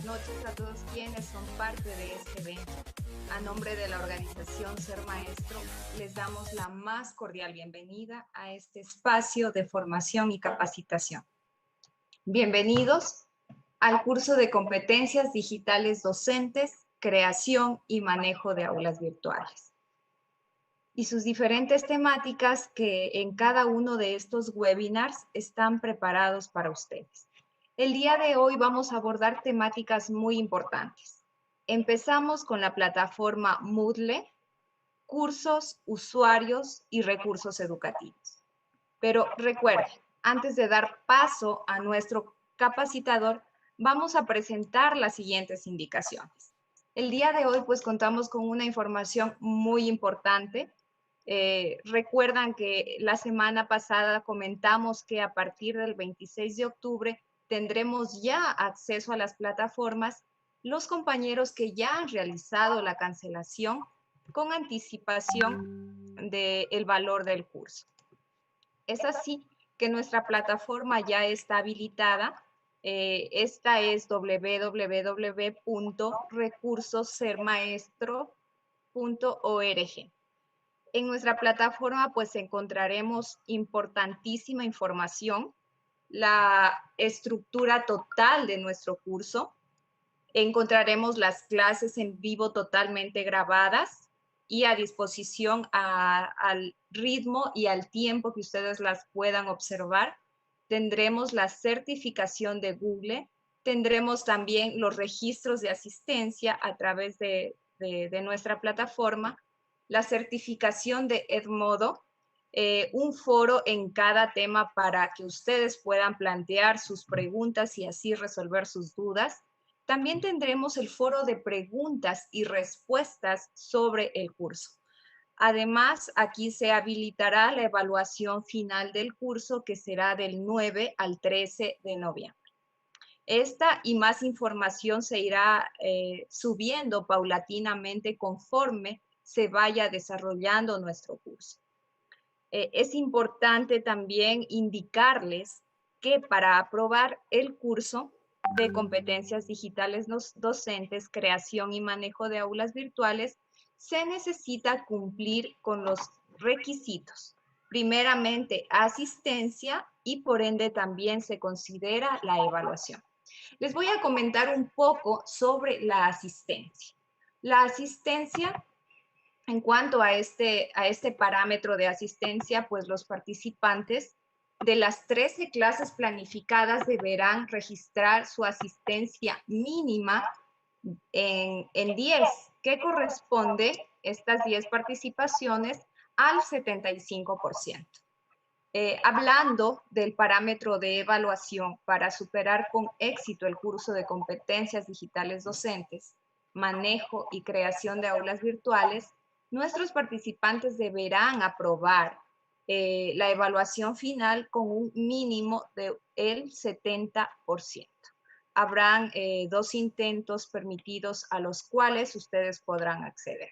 noches a todos quienes son parte de este evento. A nombre de la organización Ser Maestro, les damos la más cordial bienvenida a este espacio de formación y capacitación. Bienvenidos al curso de competencias digitales docentes, creación y manejo de aulas virtuales. Y sus diferentes temáticas que en cada uno de estos webinars están preparados para ustedes. El día de hoy vamos a abordar temáticas muy importantes. Empezamos con la plataforma Moodle, cursos, usuarios y recursos educativos. Pero recuerden, antes de dar paso a nuestro capacitador, vamos a presentar las siguientes indicaciones. El día de hoy pues contamos con una información muy importante. Recuerdan que la semana pasada comentamos que a partir del 26 de octubre tendremos ya acceso a las plataformas los compañeros que ya han realizado la cancelación con anticipación del valor del curso. Es así que nuestra plataforma ya está habilitada. Esta es www.recursosermaestro.org. En nuestra plataforma pues encontraremos importantísima información, la estructura total de nuestro curso. Encontraremos las clases en vivo totalmente grabadas y a disposición al ritmo y al tiempo que ustedes las puedan observar. Tendremos la certificación de Google, tendremos también los registros de asistencia a través de nuestra plataforma, la certificación de Edmodo, un foro en cada tema para que ustedes puedan plantear sus preguntas y así resolver sus dudas. También tendremos el foro de preguntas y respuestas sobre el curso. Además, aquí se habilitará la evaluación final del curso que será del 9 al 13 de noviembre. Esta y más información se irá subiendo paulatinamente conforme se vaya desarrollando nuestro curso. Es importante también indicarles que para aprobar el curso de competencias digitales docentes, creación y manejo de aulas virtuales, se necesita cumplir con los requisitos. Primeramente, asistencia y por ende también se considera la evaluación. Les voy a comentar un poco sobre la asistencia. La asistencia, en cuanto a este parámetro de asistencia, pues los participantes de las 13 clases planificadas deberán registrar su asistencia mínima en 10, que corresponde estas 10 participaciones al 75%. Hablando del parámetro de evaluación para superar con éxito el curso de competencias digitales docentes, manejo y creación de aulas virtuales, nuestros participantes deberán aprobar la evaluación final con un mínimo del 70%. Habrán 2 intentos permitidos a los cuales ustedes podrán acceder.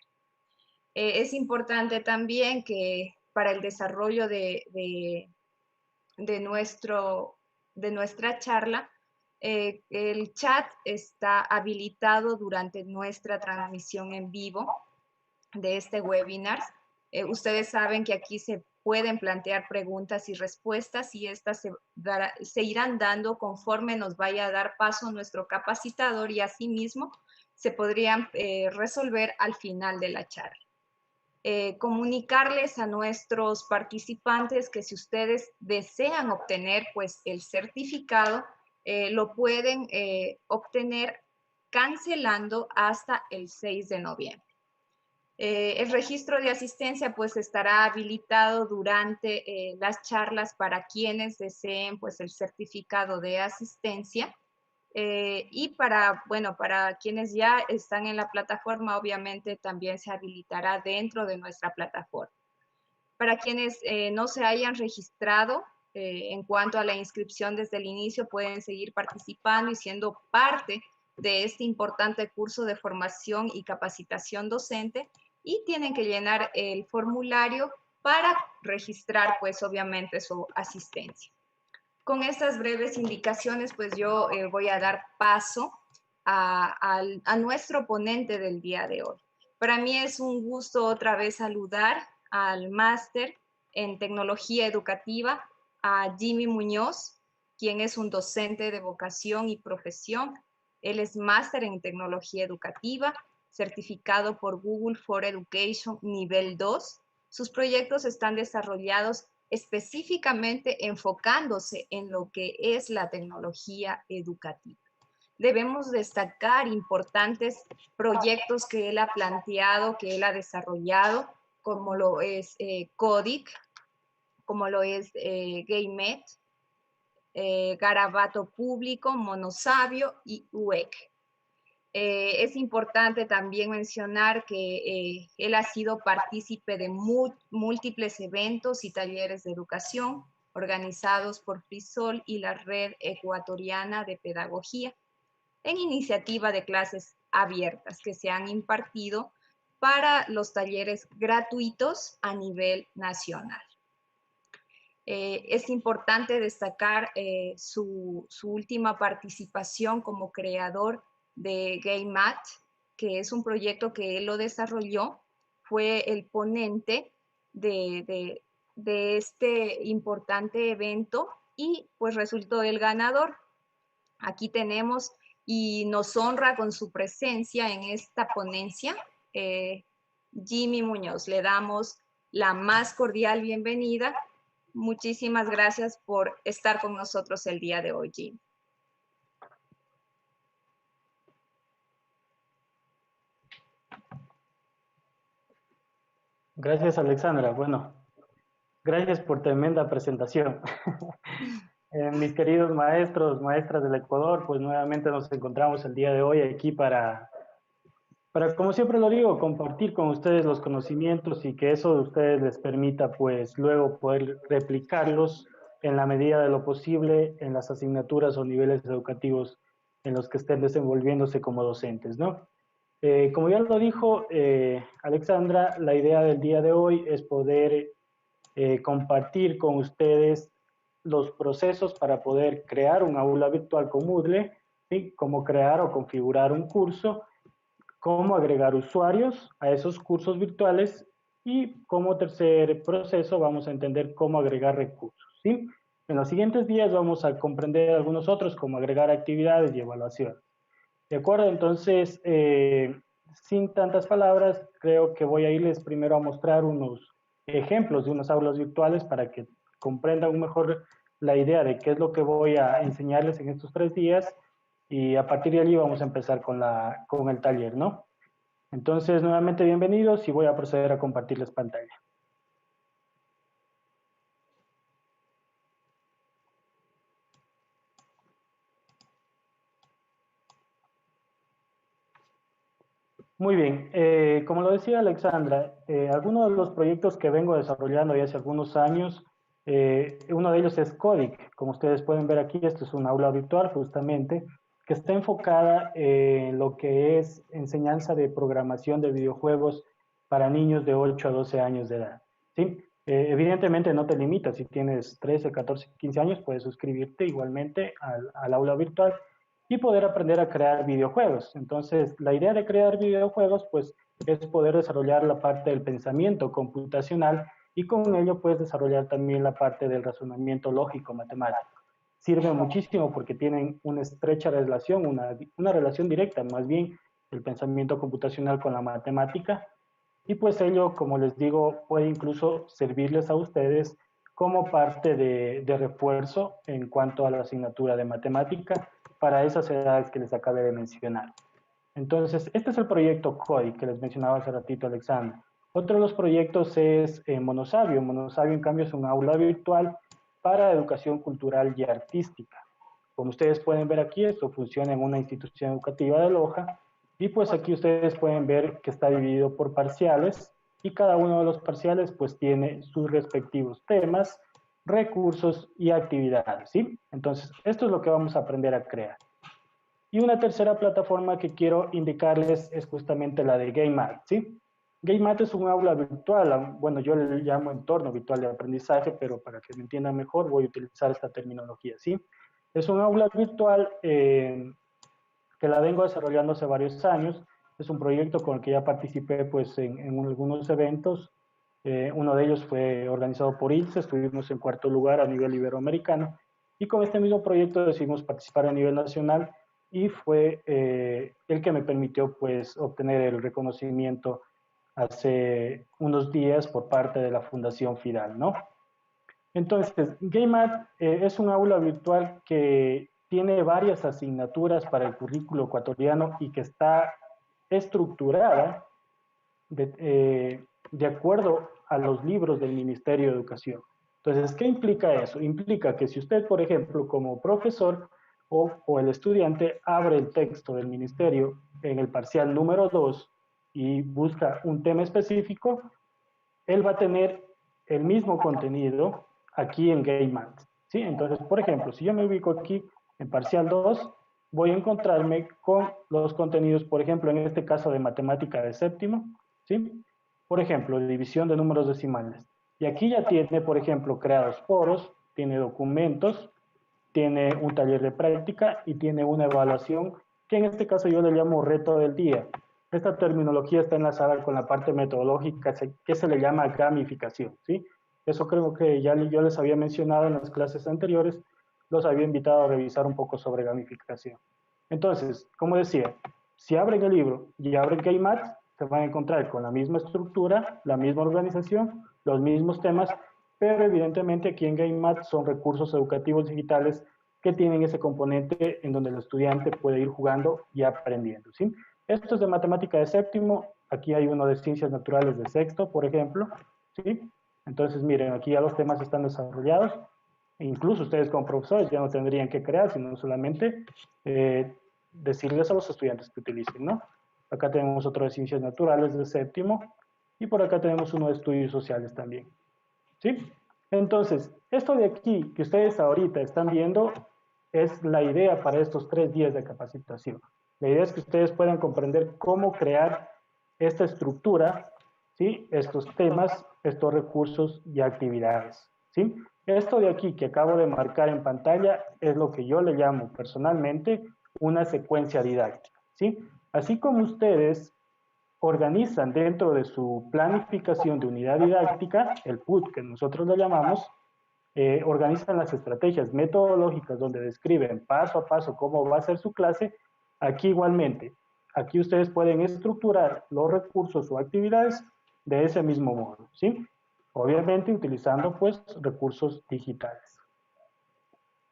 Es importante también que para el desarrollo de nuestra charla, el chat está habilitado durante nuestra transmisión en vivo de este webinar. Ustedes saben que aquí se pueden plantear preguntas y respuestas y estas se irán dando conforme nos vaya a dar paso nuestro capacitador y asimismo se podrían resolver al final de la charla. Comunicarles a nuestros participantes que si ustedes desean obtener pues el certificado, lo pueden obtener cancelando hasta el 6 de noviembre. El registro de asistencia pues estará habilitado durante las charlas para quienes deseen pues el certificado de asistencia. Y para quienes ya están en la plataforma, obviamente también se habilitará dentro de nuestra plataforma. Para quienes no se hayan registrado, en cuanto a la inscripción desde el inicio, pueden seguir participando y siendo parte de este importante curso de formación y capacitación docente y tienen que llenar el formulario para registrar, pues obviamente, su asistencia. Con estas breves indicaciones, pues yo voy a dar paso a nuestro ponente del día de hoy. Para mí es un gusto otra vez saludar al máster en tecnología educativa, a Jimmy Muñoz, quien es un docente de vocación y profesión. Él es máster en tecnología educativa, certificado por Google for Education nivel 2. Sus proyectos están desarrollados específicamente enfocándose en lo que es la tecnología educativa. Debemos destacar importantes proyectos que él ha planteado, que él ha desarrollado, como lo es Codic, como lo es GameMed, Garabato Público, Monosabio y UEC. Es importante también mencionar que él ha sido partícipe de múltiples eventos y talleres de educación organizados por FRISOL y la Red Ecuatoriana de Pedagogía en iniciativa de clases abiertas que se han impartido para los talleres gratuitos a nivel nacional. Es importante destacar su última participación como creador de GameMat, que es un proyecto que él lo desarrolló, fue el ponente de este importante evento y pues resultó el ganador. Aquí tenemos y nos honra con su presencia en esta ponencia, Jimmy Muñoz. Le damos la más cordial bienvenida. Muchísimas gracias por estar con nosotros el día de hoy, Jimmy. Gracias, Alexandra. Bueno, gracias por tremenda presentación. Mis queridos maestros, maestras del Ecuador, pues nuevamente nos encontramos el día de hoy aquí para, como siempre lo digo, compartir con ustedes los conocimientos y que eso de ustedes les permita, pues, luego poder replicarlos en la medida de lo posible en las asignaturas o niveles educativos en los que estén desenvolviéndose como docentes, ¿no? Como ya lo dijo Alexandra, la idea del día de hoy es poder compartir con ustedes los procesos para poder crear un aula virtual con Moodle, ¿sí? Cómo crear o configurar un curso, cómo agregar usuarios a esos cursos virtuales y como tercer proceso vamos a entender cómo agregar recursos, ¿sí? En los siguientes días vamos a comprender algunos otros, como agregar actividades y evaluación. ¿De acuerdo? Entonces, sin tantas palabras, creo que voy a irles primero a mostrar unos ejemplos de unas aulas virtuales para que comprendan mejor la idea de qué es lo que voy a enseñarles en estos 3 días y a partir de allí vamos a empezar con el taller, ¿no? Entonces, nuevamente bienvenidos y voy a proceder a compartirles pantalla. Muy bien, como lo decía Alexandra, algunos de los proyectos que vengo desarrollando ya hace algunos años, uno de ellos es Codic. Como ustedes pueden ver aquí, esto es un aula virtual justamente, que está enfocada en lo que es enseñanza de programación de videojuegos para niños de 8 a 12 años de edad, ¿sí? Evidentemente no te limitas, si tienes 13, 14, 15 años, puedes suscribirte igualmente al aula virtual y poder aprender a crear videojuegos. Entonces, la idea de crear videojuegos, pues, es poder desarrollar la parte del pensamiento computacional y con ello puedes desarrollar también la parte del razonamiento lógico matemático. Sirve muchísimo porque tienen una estrecha relación, una relación directa, más bien, el pensamiento computacional con la matemática. Y pues ello, como les digo, puede incluso servirles a ustedes como parte de refuerzo en cuanto a la asignatura de matemática para esas edades que les acabé de mencionar. Entonces, este es el proyecto CODI que les mencionaba hace ratito Alexandra. Otro de los proyectos es Monosabio. Monosabio, en cambio, es un aula virtual para educación cultural y artística. Como ustedes pueden ver aquí, esto funciona en una institución educativa de Loja y pues aquí ustedes pueden ver que está dividido por parciales y cada uno de los parciales pues tiene sus respectivos temas, recursos y actividades, ¿sí? Entonces, esto es lo que vamos a aprender a crear. Y una tercera plataforma que quiero indicarles es justamente la de GameMat, ¿sí? GameMat es un aula virtual, bueno, yo le llamo entorno virtual de aprendizaje, pero para que me entiendan mejor voy a utilizar esta terminología, ¿sí? Es un aula virtual que la vengo desarrollando hace varios años. Es un proyecto con el que ya participé pues, en algunos eventos. Uno de ellos fue organizado por ILSE, estuvimos en cuarto lugar a nivel iberoamericano, y con este mismo proyecto decidimos participar a nivel nacional, y fue el que me permitió pues, obtener el reconocimiento hace unos días por parte de la Fundación FIDAL, ¿no? Entonces, GameMat es un aula virtual que tiene varias asignaturas para el currículo ecuatoriano y que está estructurada de acuerdo a los libros del Ministerio de Educación. Entonces, ¿qué implica eso? Implica que si usted, por ejemplo, como profesor o el estudiante abre el texto del Ministerio en el parcial número 2 y busca un tema específico, él va a tener el mismo contenido aquí en GameMat, ¿sí? Entonces, por ejemplo, si yo me ubico aquí en parcial 2, voy a encontrarme con los contenidos, por ejemplo, en este caso de matemática de séptimo, ¿sí? Por ejemplo, división de números decimales. Y aquí ya tiene, por ejemplo, creados foros, tiene documentos, tiene un taller de práctica y tiene una evaluación que en este caso yo le llamo reto del día. Esta terminología está enlazada con la parte metodológica que se le llama gamificación, ¿sí? Eso creo que ya yo les había mencionado en las clases anteriores, los había invitado a revisar un poco sobre gamificación. Entonces, como decía, si abren el libro y abren GameMat, se van a encontrar con la misma estructura, la misma organización, los mismos temas, pero evidentemente aquí en GameMat son recursos educativos digitales que tienen ese componente en donde el estudiante puede ir jugando y aprendiendo, ¿sí? Esto es de matemática de séptimo, aquí hay uno de ciencias naturales de sexto, por ejemplo, ¿sí? Entonces, miren, aquí ya los temas están desarrollados, e incluso ustedes como profesores ya no tendrían que crear, sino solamente decirles a los estudiantes que utilicen, ¿no? Acá tenemos otro de ciencias naturales de séptimo, y por acá tenemos uno de estudios sociales también, ¿sí? Entonces, esto de aquí que ustedes ahorita están viendo es la idea para estos 3 días de capacitación. La idea es que ustedes puedan comprender cómo crear esta estructura, ¿sí? Estos temas, estos recursos y actividades, ¿sí? Esto de aquí que acabo de marcar en pantalla es lo que yo le llamo personalmente una secuencia didáctica, ¿sí? Así como ustedes organizan dentro de su planificación de unidad didáctica, el PUT que nosotros lo llamamos, organizan las estrategias metodológicas donde describen paso a paso cómo va a ser su clase. Aquí igualmente, aquí ustedes pueden estructurar los recursos o actividades de ese mismo modo, ¿sí? Obviamente utilizando pues recursos digitales.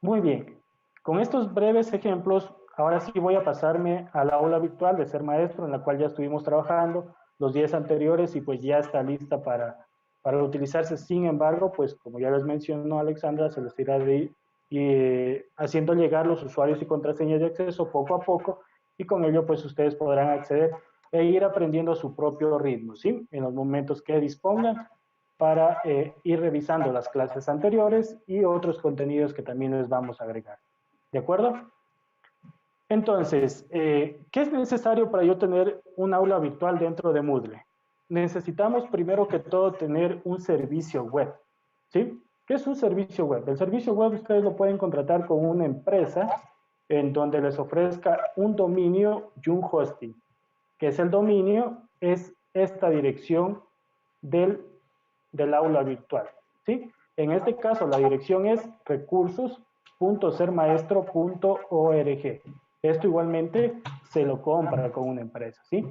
Muy bien, con estos breves ejemplos, ahora sí voy a pasarme a la aula virtual de Ser Maestro, en la cual ya estuvimos trabajando los días anteriores y pues ya está lista para utilizarse. Sin embargo, pues como ya les mencionó Alexandra, se les irá de ir haciendo llegar los usuarios y contraseñas de acceso poco a poco, y con ello pues ustedes podrán acceder e ir aprendiendo a su propio ritmo, ¿sí? En los momentos que dispongan, para ir revisando las clases anteriores y otros contenidos que también les vamos a agregar. ¿De acuerdo? Entonces, ¿qué es necesario para yo tener un aula virtual dentro de Moodle? Necesitamos primero que todo tener un servicio web, ¿sí? ¿Qué es un servicio web? El servicio web ustedes lo pueden contratar con una empresa en donde les ofrezca un dominio y un hosting. ¿Qué es el dominio? Es esta dirección del aula virtual, ¿sí? En este caso, la dirección es recursos.sermaestro.org. Esto igualmente se lo compra con una empresa, ¿sí?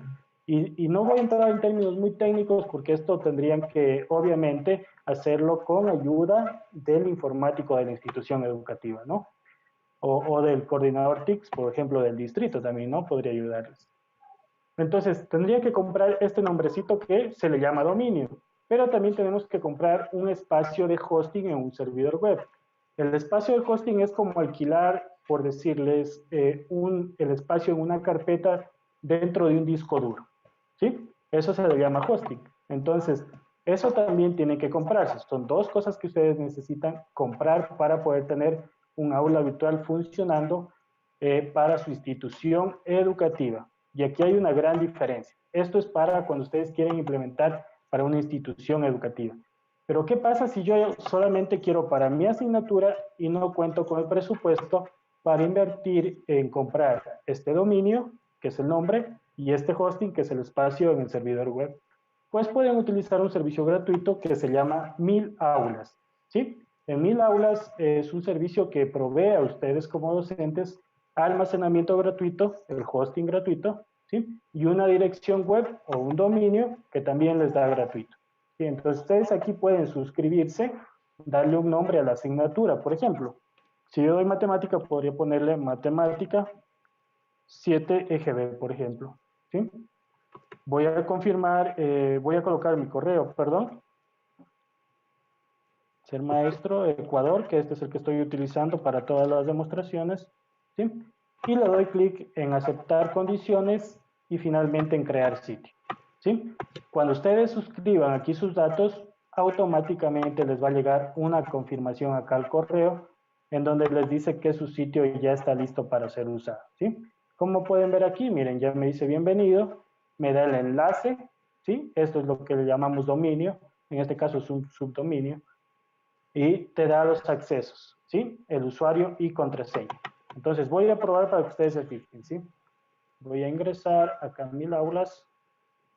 Y no voy a entrar en términos muy técnicos porque esto tendrían que, obviamente, hacerlo con ayuda del informático de la institución educativa, ¿no? O del coordinador TICS, por ejemplo, del distrito también, ¿no? Podría ayudarles. Entonces, tendría que comprar este nombrecito que se le llama dominio, pero también tenemos que comprar un espacio de hosting en un servidor web. El espacio de hosting es como alquilar, por decirles, el espacio en una carpeta dentro de un disco duro, ¿sí? Eso se le llama hosting. Entonces, eso también tiene que comprarse. Son dos cosas que ustedes necesitan comprar para poder tener un aula virtual funcionando para su institución educativa. Y aquí hay una gran diferencia. Esto es para cuando ustedes quieren implementar para una institución educativa. Pero ¿qué pasa si yo solamente quiero para mi asignatura y no cuento con el presupuesto para invertir en comprar este dominio, que es el nombre, y este hosting, que es el espacio en el servidor web. Pues pueden utilizar un servicio gratuito que se llama 1000 Aulas, ¿sí? En 1000 Aulas es un servicio que provee a ustedes como docentes almacenamiento gratuito, el hosting gratuito, ¿sí? Y una dirección web o un dominio que también les da gratuito. ¿Sí? Entonces ustedes aquí pueden suscribirse, darle un nombre a la asignatura. Por ejemplo, si yo doy matemática, podría ponerle matemática 7 EGB, por ejemplo. ¿Sí? Voy a confirmar, voy a colocar mi correo, perdón. Ser maestro Ecuador, que este es el que estoy utilizando para todas las demostraciones. ¿Sí? Y le doy clic en aceptar condiciones y finalmente en crear sitio. ¿Sí? Cuando ustedes suscriban aquí sus datos, automáticamente les va a llegar una confirmación acá al correo en donde les dice que su sitio ya está listo para ser usado. ¿Sí? Como pueden ver aquí, miren, ya me dice bienvenido, me da el enlace, ¿sí? Esto es lo que le llamamos dominio, en este caso es un subdominio, y te da los accesos, ¿sí? El usuario y contraseña. Entonces voy a probar para que ustedes se fijen, ¿sí? Voy a ingresar acá en 1000 Aulas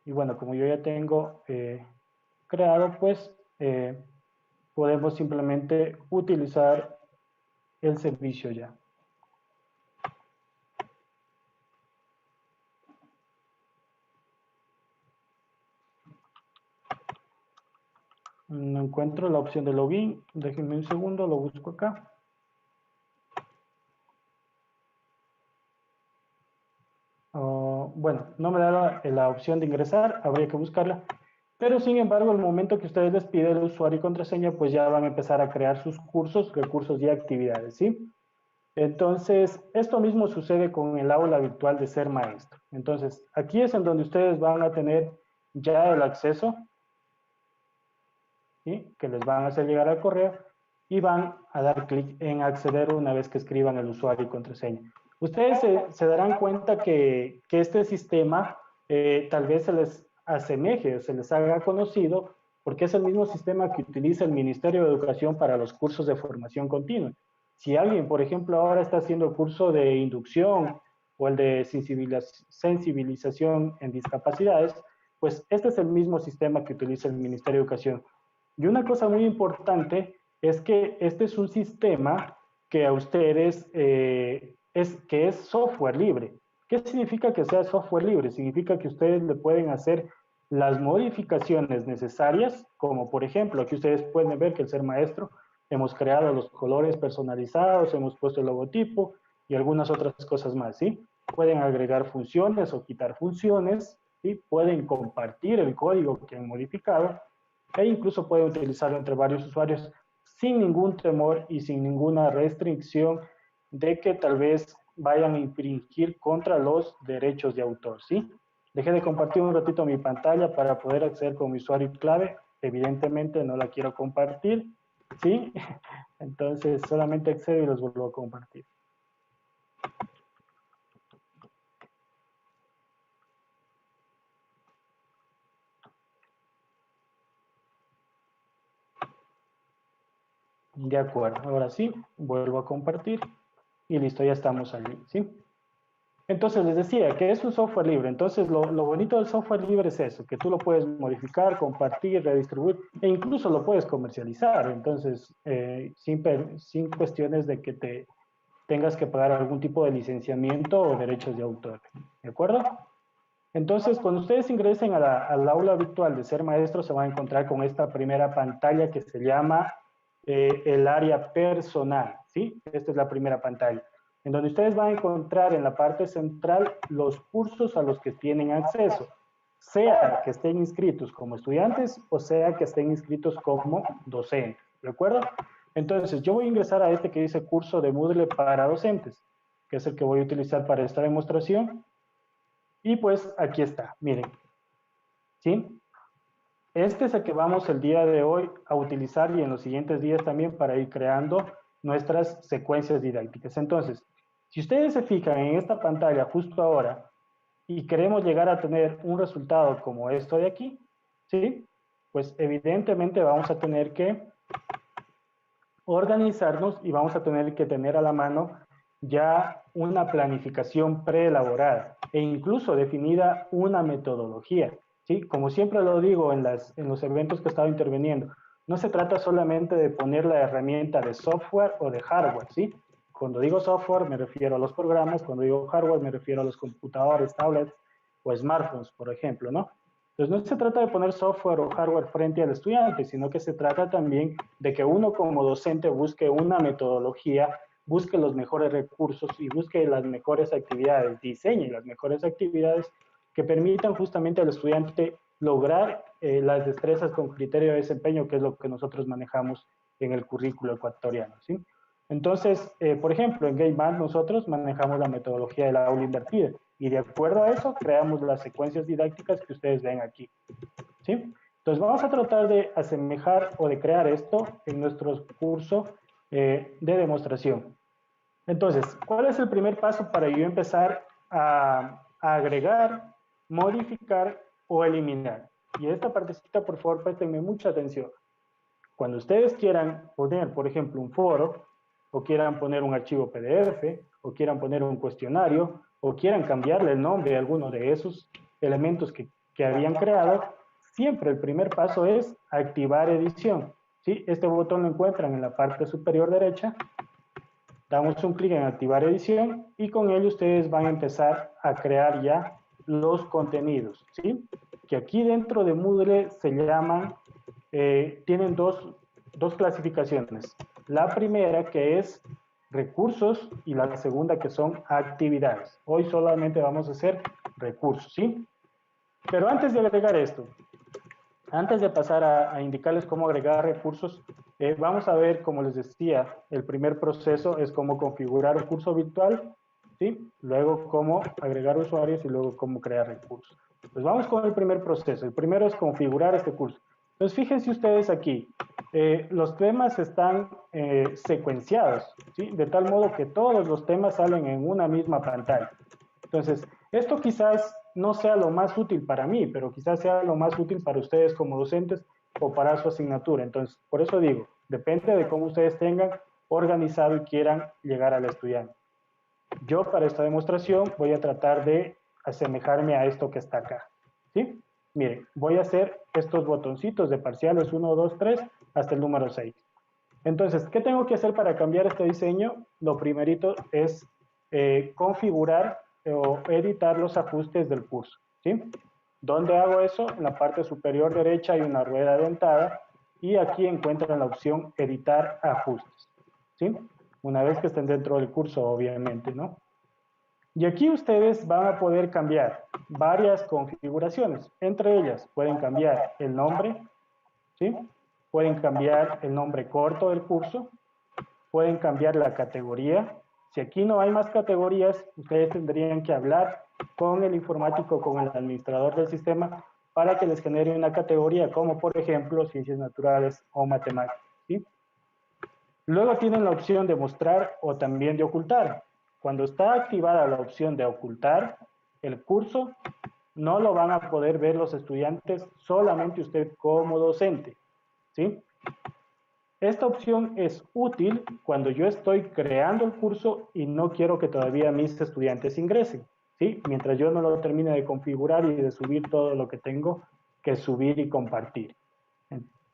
y bueno, como yo ya tengo creado, pues podemos simplemente utilizar el servicio ya. No encuentro la opción de login, déjenme un segundo, lo busco acá. Bueno, no me da la opción de ingresar, habría que buscarla. Pero sin embargo, el momento que ustedes les piden el usuario y contraseña, pues ya van a empezar a crear sus cursos, recursos y actividades, ¿sí? Entonces, esto mismo sucede con el aula virtual de Ser Maestro. Entonces, aquí es en donde ustedes van a tener ya el acceso, ¿sí? Que les van a hacer llegar al correo y van a dar clic en acceder una vez que escriban el usuario y contraseña. Ustedes se darán cuenta que este sistema tal vez se les asemeje o se les haga conocido porque es el mismo sistema que utiliza el Ministerio de Educación para los cursos de formación continua. Si alguien, por ejemplo, ahora está haciendo el curso de inducción o el de sensibilización en discapacidades, pues este es el mismo sistema que utiliza el Ministerio de Educación. Y una cosa muy importante es que este es un sistema que a ustedes que es software libre. ¿Qué significa que sea software libre? Significa que ustedes le pueden hacer las modificaciones necesarias, como por ejemplo, aquí ustedes pueden ver que el Ser Maestro hemos creado los colores personalizados, hemos puesto el logotipo y algunas otras cosas más, ¿sí? Pueden agregar funciones o quitar funciones, ¿sí? Pueden compartir el código que han modificado e incluso pueden utilizarlo entre varios usuarios sin ningún temor y sin ninguna restricción de que tal vez vayan a infringir contra los derechos de autor, ¿sí? Dejé de compartir un ratito mi pantalla para poder acceder con mi usuario y clave. Evidentemente no la quiero compartir, ¿sí? Entonces solamente accedo y los vuelvo a compartir. De acuerdo, ahora sí, vuelvo a compartir y listo, ya estamos allí, ¿sí? Entonces les decía que es un software libre, entonces lo bonito del software libre es eso, que tú lo puedes modificar, compartir, redistribuir e incluso lo puedes comercializar, entonces sin cuestiones de que te tengas que pagar algún tipo de licenciamiento o derechos de autor, ¿de acuerdo? Entonces, cuando ustedes ingresen al aula virtual de Ser Maestro, se van a encontrar con esta primera pantalla que se llama el área personal, ¿sí? Esta es la primera pantalla, en donde ustedes van a encontrar en la parte central los cursos a los que tienen acceso, sea que estén inscritos como estudiantes o sea que estén inscritos como docentes, ¿de acuerdo? Entonces, yo voy a ingresar a este que dice curso de Moodle para docentes, que es el que voy a utilizar para esta demostración. Y pues aquí está, miren, ¿sí? Este es el que vamos el día de hoy a utilizar y en los siguientes días también para ir creando nuestras secuencias didácticas. Entonces, si ustedes se fijan en esta pantalla justo ahora y queremos llegar a tener un resultado como esto de aquí, ¿sí? Pues evidentemente vamos a tener que organizarnos y vamos a tener que tener a la mano ya una planificación preelaborada e incluso definida una metodología, ¿sí? Como siempre lo digo en los eventos que he estado interviniendo, no se trata solamente de poner la herramienta de software o de hardware, ¿sí? Cuando digo software me refiero a los programas, cuando digo hardware me refiero a los computadores, tablets o smartphones, por ejemplo, ¿no? Entonces no se trata de poner software o hardware frente al estudiante, sino que se trata también de que uno como docente busque una metodología, busque los mejores recursos y busque las mejores actividades, diseñe las mejores actividades que permitan justamente al estudiante lograr las destrezas con criterio de desempeño, que es lo que nosotros manejamos en el currículo ecuatoriano, ¿sí? Entonces, por ejemplo, en GameBand nosotros manejamos la metodología del aula invertida y de acuerdo a eso creamos las secuencias didácticas que ustedes ven aquí, ¿sí? Entonces vamos a tratar de asemejar o de crear esto en nuestro curso de demostración. Entonces, ¿cuál es el primer paso para yo empezar a agregar, modificar o eliminar? Y esta partecita, por favor, préstenme mucha atención. Cuando ustedes quieran poner, por ejemplo, un foro, o quieran poner un archivo PDF, o quieran poner un cuestionario, o quieran cambiarle el nombre a alguno de esos elementos que habían creado, siempre el primer paso es activar edición. ¿Sí? Este botón lo encuentran en la parte superior derecha. Damos un clic en activar edición y con ello ustedes van a empezar a crear ya los contenidos, ¿sí? Que aquí dentro de Moodle se llaman, tienen dos clasificaciones. La primera que es recursos y la segunda que son actividades. Hoy solamente vamos a hacer recursos, ¿sí? Pero antes de agregar esto, antes de pasar a indicarles cómo agregar recursos, vamos a ver, como les decía, el primer proceso es cómo configurar un curso virtual, ¿sí? Luego cómo agregar usuarios y luego cómo crear recursos. Pues vamos con el primer proceso. El primero es configurar este curso. Entonces, fíjense ustedes aquí, los temas están secuenciados, ¿sí? De tal modo que todos los temas salen en una misma pantalla. Entonces, esto quizás no sea lo más útil para mí, pero quizás sea lo más útil para ustedes como docentes o para su asignatura. Entonces, por eso digo, depende de cómo ustedes tengan organizado y quieran llegar al estudiante. Yo para esta demostración voy a tratar de asemejarme a esto que está acá. ¿Sí? Miren, voy a hacer estos botoncitos de parciales 1, 2, 3 hasta el número 6. Entonces, ¿qué tengo que hacer para cambiar este diseño? Lo primerito es configurar o editar los ajustes del curso, ¿sí? ¿Dónde hago eso? En la parte superior derecha hay una rueda dentada y aquí encuentran la opción editar ajustes, ¿sí? Una vez que estén dentro del curso, obviamente, ¿no? Y aquí ustedes van a poder cambiar varias configuraciones. Entre ellas pueden cambiar el nombre, ¿sí? Pueden cambiar el nombre corto del curso, pueden cambiar la categoría. Si aquí no hay más categorías, ustedes tendrían que hablar con el informático, con el administrador del sistema, para que les genere una categoría, como por ejemplo ciencias naturales o matemáticas, ¿sí? Luego tienen la opción de mostrar o también de ocultar. Cuando está activada la opción de ocultar, el curso no lo van a poder ver los estudiantes, solamente usted como docente, ¿sí? Esta opción es útil cuando yo estoy creando el curso y no quiero que todavía mis estudiantes ingresen, ¿sí? Mientras yo no lo termine de configurar y de subir todo lo que tengo que subir y compartir.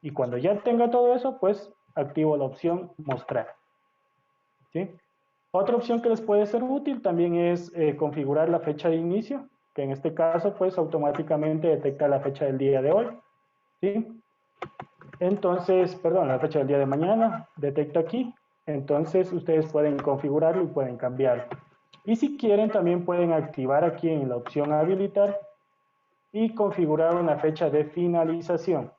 Y cuando ya tenga todo eso, pues activo la opción mostrar, ¿sí? Otra opción que les puede ser útil también es configurar la fecha de inicio, que en este caso pues automáticamente detecta la fecha del día de hoy, ¿sí? Entonces, perdón, la fecha del día de mañana, detecta aquí. Entonces, ustedes pueden configurarlo y pueden cambiarlo. Y si quieren, también pueden activar aquí en la opción habilitar y configurar una fecha de finalización,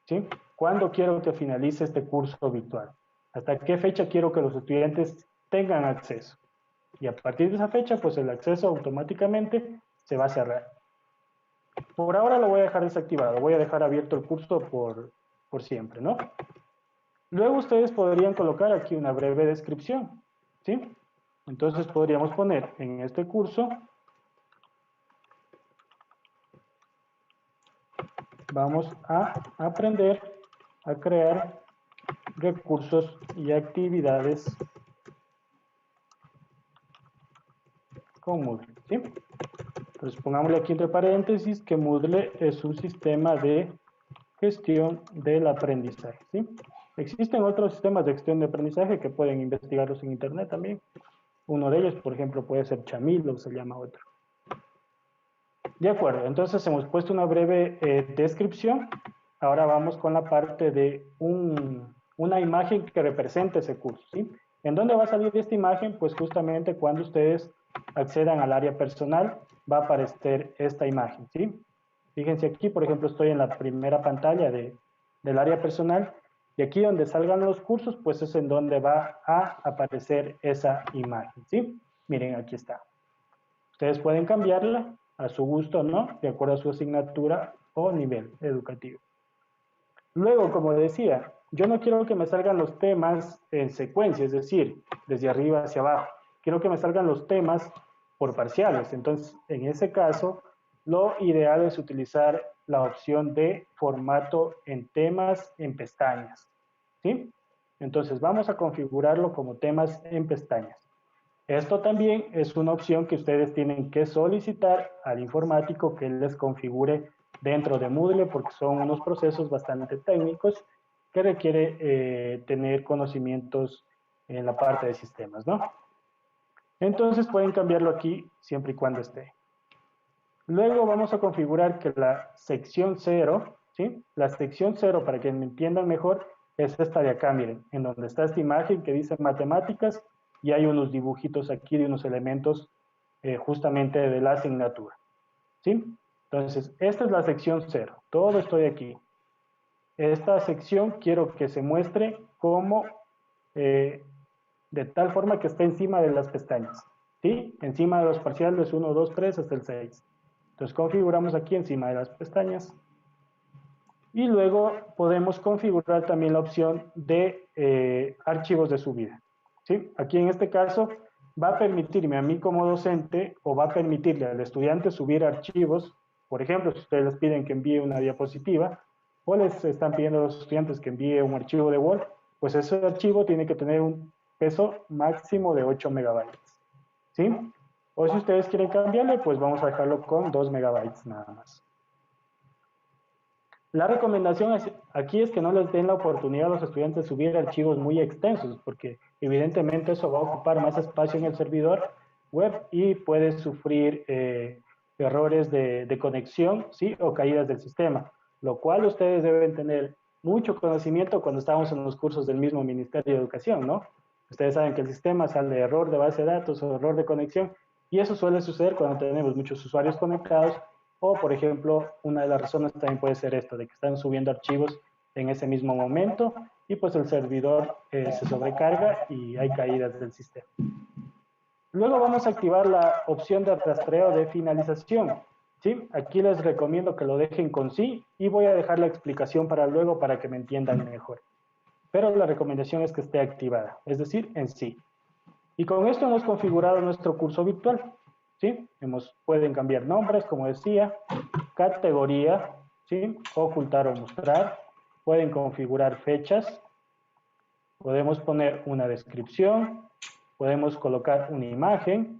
¿sí? ¿Cuándo quiero que finalice este curso virtual? ¿Hasta qué fecha quiero que los estudiantes tengan acceso? Y a partir de esa fecha, pues el acceso automáticamente se va a cerrar. Por ahora lo voy a dejar desactivado, voy a dejar abierto el curso por siempre, ¿no? Luego ustedes podrían colocar aquí una breve descripción, ¿sí? Entonces podríamos poner en este curso, vamos a aprender a crear recursos y actividades con Moodle, ¿sí? Entonces pongámosle aquí entre paréntesis que Moodle es un sistema de gestión del aprendizaje, ¿sí? Existen otros sistemas de gestión de aprendizaje que pueden investigarlos en internet también. Uno de ellos, por ejemplo, puede ser Chamilo, se llama otro. De acuerdo, entonces hemos puesto una breve descripción. Ahora vamos con la parte de una imagen que represente ese curso, ¿sí? ¿En dónde va a salir esta imagen? Pues justamente cuando ustedes accedan al área personal, va a aparecer esta imagen, ¿sí? Fíjense aquí, por ejemplo, estoy en la primera pantalla del área personal y aquí donde salgan los cursos, pues es en donde va a aparecer esa imagen, ¿sí? Miren, aquí está. Ustedes pueden cambiarla a su gusto, ¿no? De acuerdo a su asignatura o nivel educativo. Luego, como decía, yo no quiero que me salgan los temas en secuencia, es decir, desde arriba hacia abajo. Quiero que me salgan los temas por parciales. Entonces, en ese caso, lo ideal es utilizar la opción de formato en temas en pestañas, ¿sí? Entonces, vamos a configurarlo como temas en pestañas. Esto también es una opción que ustedes tienen que solicitar al informático que les configure dentro de Moodle porque son unos procesos bastante técnicos que requiere tener conocimientos en la parte de sistemas, ¿no? Entonces pueden cambiarlo aquí siempre y cuando esté. Luego vamos a configurar que la sección 0, ¿sí? La sección 0, para que me entiendan mejor, es esta de acá, miren, en donde está esta imagen que dice matemáticas y hay unos dibujitos aquí de unos elementos justamente de la asignatura, ¿sí? Entonces, esta es la sección 0, todo estoy aquí. Esta sección quiero que se muestre como, de tal forma que esté encima de las pestañas, ¿sí? Encima de los parciales 1, 2, 3 hasta el 6. Entonces configuramos aquí encima de las pestañas y luego podemos configurar también la opción de archivos de subida, ¿sí? Aquí en este caso va a permitirme a mí como docente o va a permitirle al estudiante subir archivos. Por ejemplo, si ustedes les piden que envíe una diapositiva o les están pidiendo a los estudiantes que envíe un archivo de Word, pues ese archivo tiene que tener un peso máximo de 8 megabytes, ¿sí? O si ustedes quieren cambiarle, pues vamos a dejarlo con 2 megabytes nada más. La recomendación aquí es que no les den la oportunidad a los estudiantes de subir archivos muy extensos, porque evidentemente eso va a ocupar más espacio en el servidor web y puede sufrir errores de conexión, ¿sí? O caídas del sistema, lo cual ustedes deben tener mucho conocimiento cuando estamos en los cursos del mismo Ministerio de Educación, ¿no? Ustedes saben que el sistema sale de error de base de datos o error de conexión, y eso suele suceder cuando tenemos muchos usuarios conectados o, por ejemplo, una de las razones también puede ser esto, de que están subiendo archivos en ese mismo momento y pues el servidor se sobrecarga y hay caídas del sistema. Luego vamos a activar la opción de rastreo de finalización, ¿sí? Aquí les recomiendo que lo dejen con sí y voy a dejar la explicación para luego para que me entiendan mejor. Pero la recomendación es que esté activada, es decir, en sí. Y con esto hemos configurado nuestro curso virtual, ¿sí? Pueden cambiar nombres, como decía, categoría, ¿sí? Ocultar o mostrar, pueden configurar fechas, podemos poner una descripción, podemos colocar una imagen,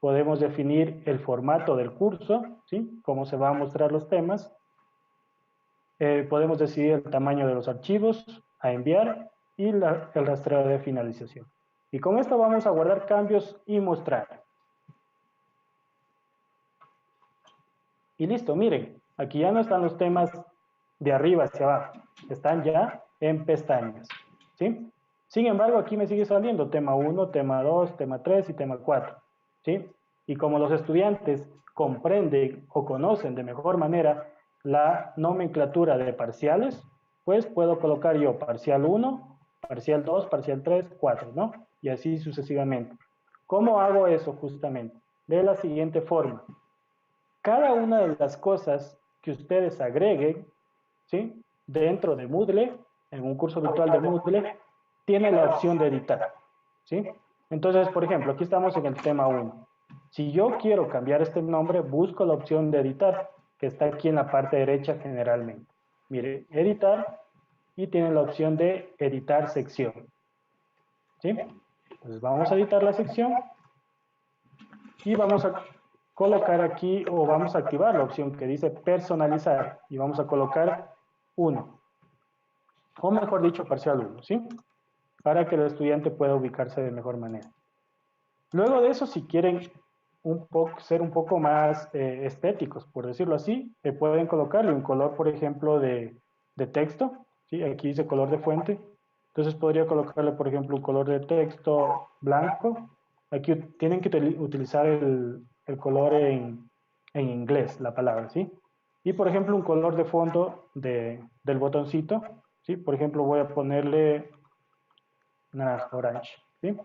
podemos definir el formato del curso, ¿sí? Cómo se van a mostrar los temas, podemos decidir el tamaño de los archivos a enviar y el rastreo de finalización. Y con esto vamos a guardar cambios y mostrar. Y listo, miren, aquí ya no están los temas de arriba hacia abajo, están ya en pestañas, ¿sí? Sin embargo, aquí me sigue saliendo tema 1, tema 2, tema 3 y tema 4, ¿sí? Y como los estudiantes comprenden o conocen de mejor manera la nomenclatura de parciales, pues puedo colocar yo parcial 1, parcial 2, parcial 3, 4, ¿no? Y así sucesivamente. ¿Cómo hago eso justamente? De la siguiente forma. Cada una de las cosas que ustedes agreguen, ¿sí? Dentro de Moodle, en un curso virtual de Moodle, tiene la opción de editar, ¿sí? Entonces, por ejemplo, aquí estamos en el tema 1. Si yo quiero cambiar este nombre, busco la opción de editar, que está aquí en la parte derecha generalmente. Mire, editar, y tiene la opción de editar sección, ¿sí? Entonces vamos a editar la sección. Y vamos a colocar aquí, o vamos a activar la opción que dice personalizar, y vamos a colocar 1, o mejor dicho, parcial 1, ¿sí? Para que el estudiante pueda ubicarse de mejor manera. Luego de eso, si quieren ser un poco más estéticos, por decirlo así, pueden colocarle un color, por ejemplo, de texto, ¿sí? Aquí dice color de fuente, entonces podría colocarle, por ejemplo, un color de texto blanco. Aquí tienen que utilizar el color en inglés, la palabra, ¿sí? Y, por ejemplo, un color de fondo del botoncito, ¿sí? Por ejemplo, voy a ponerle naranja, orange, ¿sí?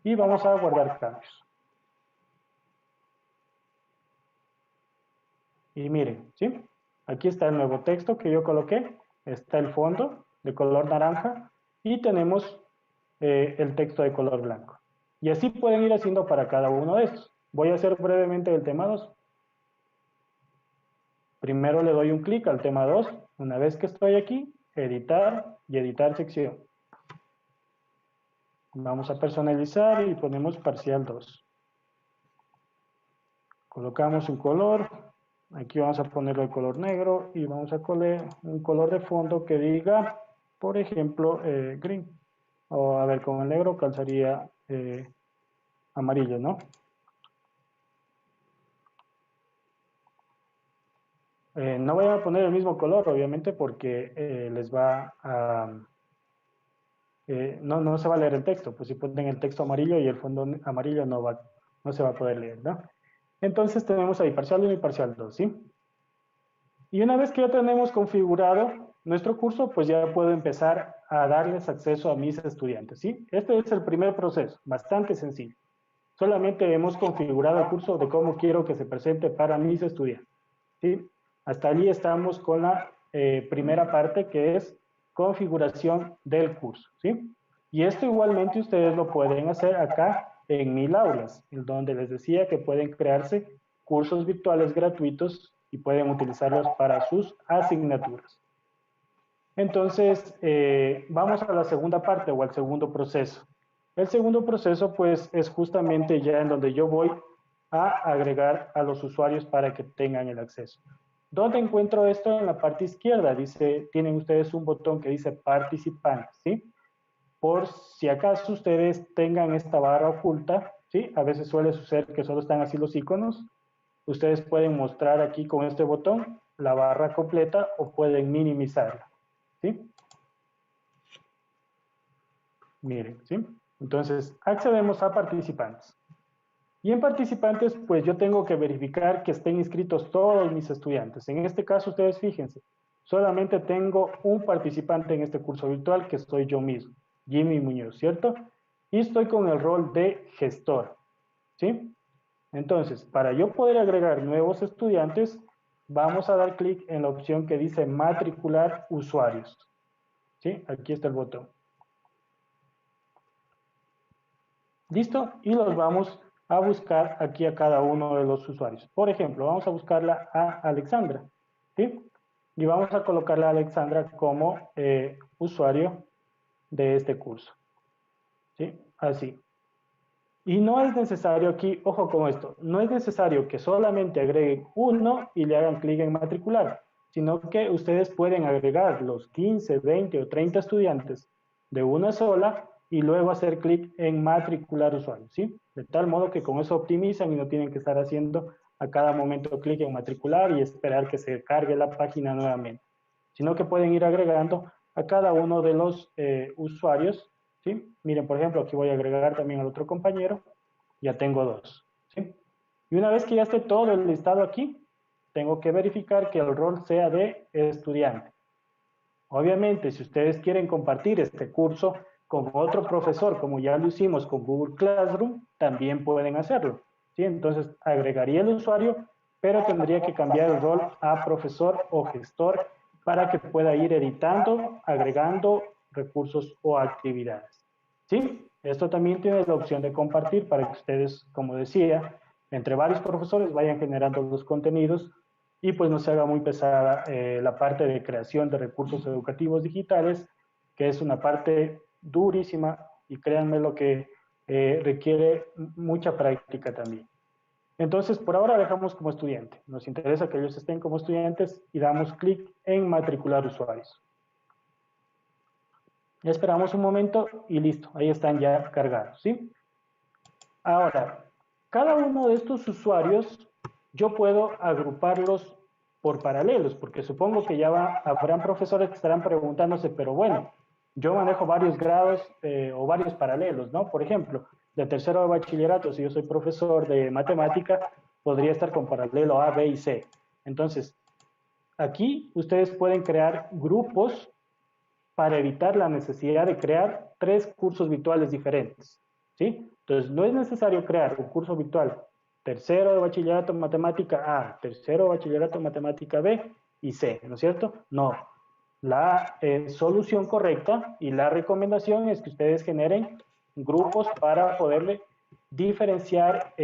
Y vamos a guardar cambios. Y miren, ¿sí? Aquí está el nuevo texto que yo coloqué, está el fondo de color naranja y tenemos el texto de color blanco. Y así pueden ir haciendo para cada uno de estos. Voy a hacer brevemente el tema 2. Primero le doy un clic al tema 2. Una vez que estoy aquí, editar y editar sección. Vamos a personalizar y ponemos parcial 2. Colocamos un color. Aquí vamos a ponerle el color negro y vamos a poner un color de fondo que diga, por ejemplo, green. O a ver, con el negro calzaría amarillo, ¿no? No voy a poner el mismo color, obviamente, porque les va a... no se va a leer el texto, pues si ponen el texto amarillo y el fondo amarillo no se va a poder leer, ¿no? Entonces tenemos ahí parcial 1 y parcial 2, ¿sí? Y una vez que ya tenemos configurado nuestro curso, pues ya puedo empezar a darles acceso a mis estudiantes, ¿sí? Este es el primer proceso, bastante sencillo. Solamente hemos configurado el curso de cómo quiero que se presente para mis estudiantes, ¿sí? Hasta allí estamos con la primera parte, que es configuración del curso, ¿sí? Y esto igualmente ustedes lo pueden hacer acá en Mil Aulas, en donde les decía que pueden crearse cursos virtuales gratuitos y pueden utilizarlos para sus asignaturas. Entonces, vamos a la segunda parte o al segundo proceso. El segundo proceso, pues, es justamente ya en donde yo voy a agregar a los usuarios para que tengan el acceso. ¿Dónde encuentro esto? En la parte izquierda. Tienen ustedes un botón que dice participantes, ¿sí? Por si acaso ustedes tengan esta barra oculta, ¿sí? A veces suele suceder que solo están así los iconos. Ustedes pueden mostrar aquí con este botón la barra completa o pueden minimizarla, ¿sí? Miren, ¿sí? Entonces, accedemos a participantes. Y en participantes, pues yo tengo que verificar que estén inscritos todos mis estudiantes. En este caso, ustedes fíjense, solamente tengo un participante en este curso virtual, que soy yo mismo, Jimmy Muñoz, ¿cierto? Y estoy con el rol de gestor, ¿sí? Entonces, para yo poder agregar nuevos estudiantes, vamos a dar clic en la opción que dice matricular usuarios, ¿sí? Aquí está el botón. ¿Listo? Y los vamos a buscar aquí a cada uno de los usuarios. Por ejemplo, vamos a buscarla a Alexandra, ¿sí? Y vamos a colocarla a Alexandra como usuario de este curso, ¿sí? Así. Y no es necesario aquí, ojo con esto, no es necesario que solamente agreguen uno y le hagan clic en matricular, sino que ustedes pueden agregar los 15, 20 o 30 estudiantes de una sola y luego hacer clic en matricular usuario, ¿sí? De tal modo que con eso optimizan y no tienen que estar haciendo a cada momento clic en matricular y esperar que se cargue la página nuevamente, sino que pueden ir agregando a cada uno de los usuarios, ¿sí? Miren, por ejemplo, aquí voy a agregar también al otro compañero, ya tengo dos, ¿sí? Y una vez que ya esté todo el listado aquí, tengo que verificar que el rol sea de estudiante. Obviamente, si ustedes quieren compartir este curso con otro profesor, como ya lo hicimos con Google Classroom, también pueden hacerlo, ¿sí? Entonces, agregaría el usuario, pero tendría que cambiar el rol a profesor o gestor para que pueda ir editando, agregando recursos o actividades, ¿sí? Esto también tiene la opción de compartir para que ustedes, como decía, entre varios profesores vayan generando los contenidos y pues no se haga muy pesada la parte de creación de recursos educativos digitales, que es una parte durísima y créanme lo que requiere mucha práctica también. Entonces, por ahora dejamos como estudiante. Nos interesa que ellos estén como estudiantes y damos clic en matricular usuarios. Esperamos un momento y listo, ahí están ya cargados, ¿sí? Ahora, cada uno de estos usuarios, yo puedo agruparlos por paralelos, porque supongo que ya habrán profesores que estarán preguntándose, pero bueno, yo manejo varios grados o varios paralelos, ¿no? Por ejemplo, de tercero de bachillerato, si yo soy profesor de matemática, podría estar con paralelo A, B y C. Entonces, aquí ustedes pueden crear grupos para evitar la necesidad de crear 3 cursos virtuales diferentes, ¿sí? Entonces, no es necesario crear un curso virtual tercero de bachillerato en matemática A, tercero de bachillerato en matemática B y C, ¿no es cierto? No. La solución correcta y la recomendación es que ustedes generen grupos para poderle diferenciar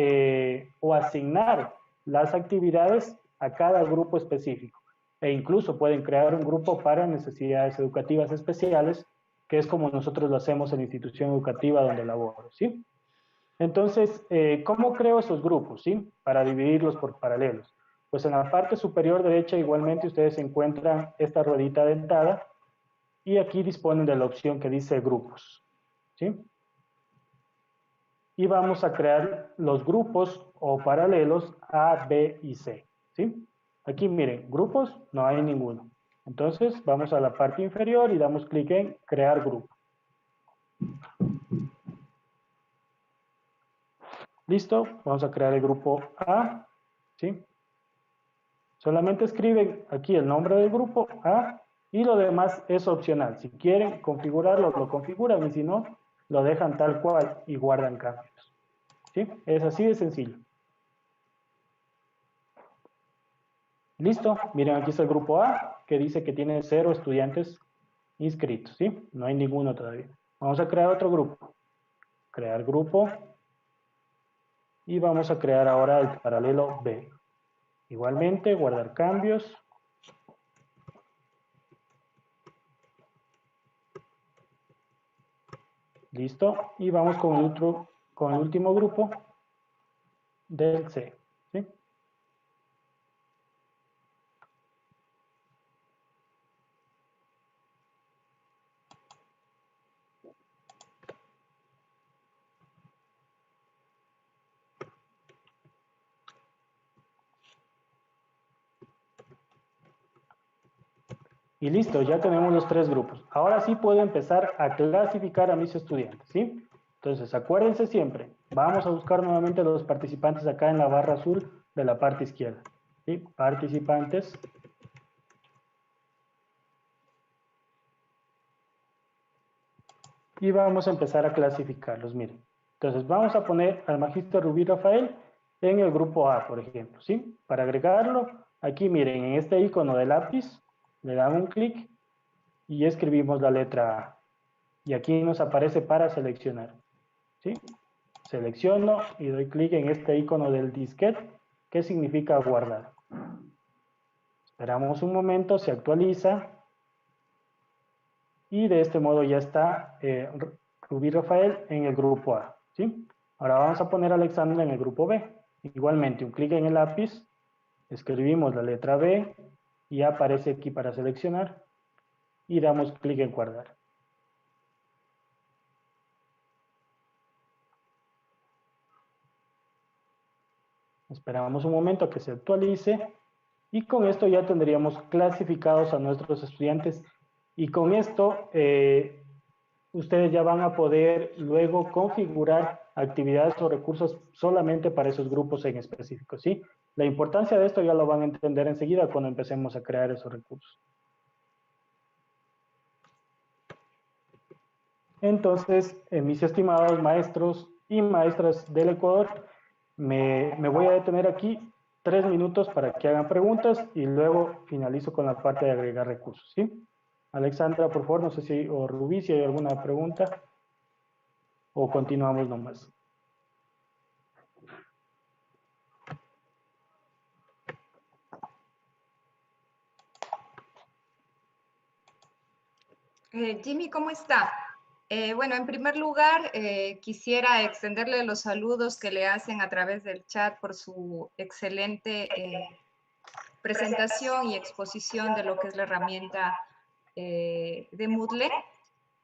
o asignar las actividades a cada grupo específico e incluso pueden crear un grupo para necesidades educativas especiales, que es como nosotros lo hacemos en la institución educativa donde laboro, ¿sí? Entonces, ¿cómo creo esos grupos, sí? Para dividirlos por paralelos. Pues en la parte superior derecha igualmente ustedes encuentran esta ruedita dentada y aquí disponen de la opción que dice grupos, ¿sí? Y vamos a crear los grupos o paralelos A, B y C, ¿sí? Aquí miren, grupos no hay ninguno. Entonces vamos a la parte inferior y damos clic en crear grupo. Listo, vamos a crear el grupo A, ¿sí? Solamente escriben aquí el nombre del grupo A y lo demás es opcional. Si quieren configurarlo, lo configuran y si no, lo dejan tal cual y guardan cambios, ¿sí? Es así de sencillo. Listo, miren, aquí está el grupo A, que dice que tiene 0 estudiantes inscritos, ¿sí? No hay ninguno todavía. Vamos a crear otro grupo. Crear grupo. Y vamos a crear ahora el paralelo B. Igualmente, guardar cambios. Listo. Y vamos con el último grupo del C, ¿sí? Y listo, ya tenemos los 3 grupos. Ahora sí puedo empezar a clasificar a mis estudiantes, ¿sí? Entonces, acuérdense siempre, vamos a buscar nuevamente los participantes acá en la barra azul de la parte izquierda, ¿sí? Participantes. Y vamos a empezar a clasificarlos, miren. Entonces, vamos a poner al magíster Rubí Rafael en el grupo A, por ejemplo, ¿sí? Para agregarlo, aquí miren, en este icono de lápiz, le damos un clic y escribimos la letra A. Y aquí nos aparece para seleccionar, ¿sí? Selecciono y doy clic en este icono del disquete, que significa guardar. Esperamos un momento, se actualiza. Y de este modo ya está Rubí Rafael en el grupo A, ¿sí? Ahora vamos a poner a Alexandra en el grupo B. Igualmente, un clic en el lápiz, escribimos la letra B y aparece aquí para seleccionar y damos clic en guardar. Esperamos un momento a que se actualice y con esto ya tendríamos clasificados a nuestros estudiantes y con esto ustedes ya van a poder luego configurar actividades o recursos solamente para esos grupos en específico, ¿sí? La importancia de esto ya lo van a entender enseguida cuando empecemos a crear esos recursos. Entonces, mis estimados maestros y maestras del Ecuador, me voy a detener aquí 3 minutos para que hagan preguntas y luego finalizo con la parte de agregar recursos, ¿sí? Alexandra, por favor, no sé si, o Rubí, si hay alguna pregunta o continuamos nomás. Jimmy, ¿cómo está? Bueno, en primer lugar, quisiera extenderle los saludos que le hacen a través del chat por su excelente presentación y exposición de lo que es la herramienta de Moodle.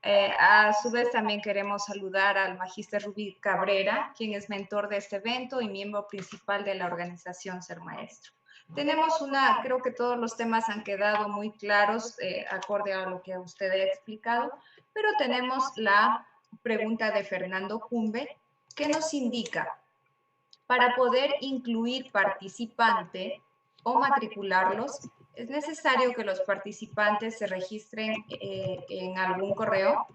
A su vez, también queremos saludar al magíster Rubí Cabrera, quien es mentor de este evento y miembro principal de la organización Ser Maestro. Tenemos creo que todos los temas han quedado muy claros, acorde a lo que usted ha explicado, pero tenemos la pregunta de Fernando Cumbe, que nos indica, para poder incluir participante o matricularlos, ¿es necesario que los participantes se registren en algún correo?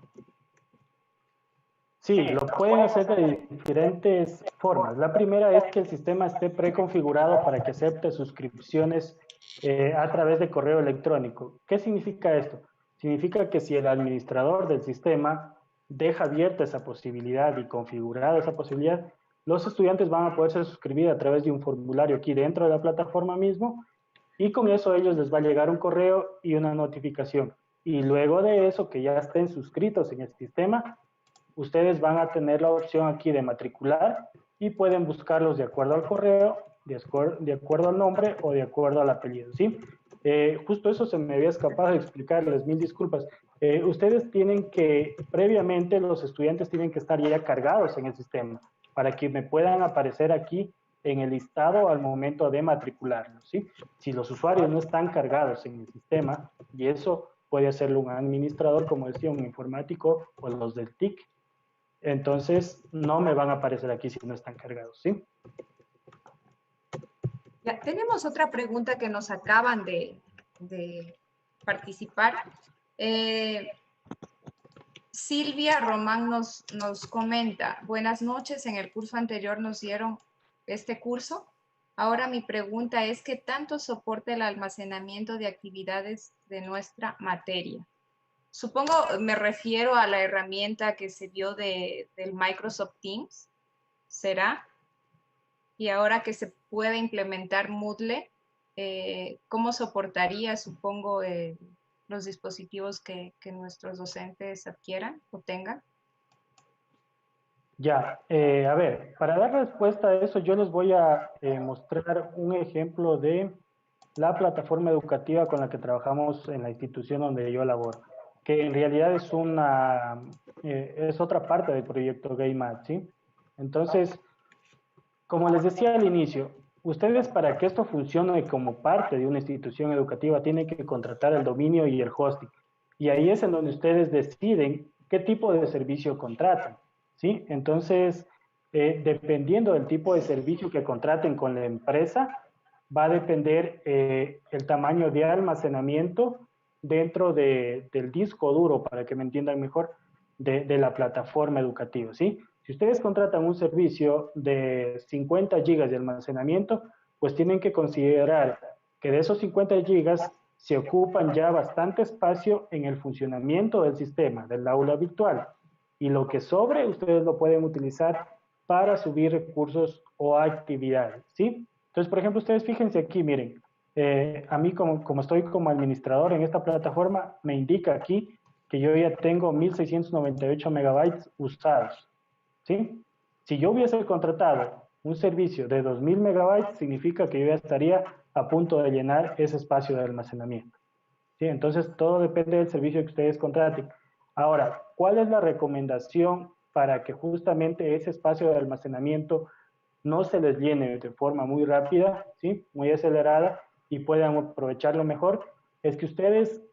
Sí, lo pueden hacer de diferentes formas. La primera es que el sistema esté preconfigurado para que acepte suscripciones a través de correo electrónico. ¿Qué significa esto? Significa que si el administrador del sistema deja abierta esa posibilidad y configurada esa posibilidad, los estudiantes van a poderse suscribir a través de un formulario aquí dentro de la plataforma mismo, y con eso a ellos les va a llegar un correo y una notificación. Y luego de eso, que ya estén suscritos en el sistema, ustedes van a tener la opción aquí de matricular y pueden buscarlos de acuerdo al correo, de acuerdo al nombre o de acuerdo al apellido, ¿sí? Justo eso se me había escapado de explicarles, mil disculpas. Ustedes tienen que, previamente los estudiantes tienen que estar ya cargados en el sistema para que me puedan aparecer aquí en el listado al momento de matricularlos, ¿sí? Si los usuarios no están cargados en el sistema, y eso puede hacerlo un administrador, como decía, un informático o los del TIC, entonces no me van a aparecer aquí si no están cargados, ¿sí? Ya, tenemos otra pregunta que nos acaban de participar. Silvia Román nos comenta, buenas noches, en el curso anterior nos dieron este curso. Ahora mi pregunta es, ¿qué tanto soporta el almacenamiento de actividades de nuestra materia? Supongo, me refiero a la herramienta que se vio del Microsoft Teams, ¿será? Y ahora que se puede implementar Moodle, ¿cómo soportaría, supongo, los dispositivos que nuestros docentes adquieran o tengan? Ya, a ver, para dar respuesta a eso, yo les voy a mostrar un ejemplo de la plataforma educativa con la que trabajamos en la institución donde yo laboro, que en realidad es otra parte del proyecto GameMat, ¿sí? Entonces, como les decía al inicio, ustedes para que esto funcione como parte de una institución educativa tienen que contratar el dominio y el hosting. Y ahí es en donde ustedes deciden qué tipo de servicio contratan, ¿sí? Entonces, dependiendo del tipo de servicio que contraten con la empresa, va a depender el tamaño de almacenamiento dentro del disco duro, para que me entiendan mejor, de la plataforma educativa, ¿sí? Si ustedes contratan un servicio de 50 gigas de almacenamiento, pues tienen que considerar que de esos 50 gigas se ocupan ya bastante espacio en el funcionamiento del sistema, del aula virtual. Y lo que sobre, ustedes lo pueden utilizar para subir recursos o actividades, ¿sí? Entonces, por ejemplo, ustedes fíjense aquí, miren, a mí como estoy como administrador en esta plataforma, me indica aquí que yo ya tengo 1698 megabytes usados, ¿sí? Si yo hubiese contratado un servicio de 2000 megabytes, significa que yo ya estaría a punto de llenar ese espacio de almacenamiento, ¿sí? Entonces, todo depende del servicio que ustedes contraten. Ahora, ¿cuál es la recomendación para que justamente ese espacio de almacenamiento no se les llene de forma muy rápida, ¿sí? Muy acelerada, y puedan aprovecharlo mejor? Es que ustedes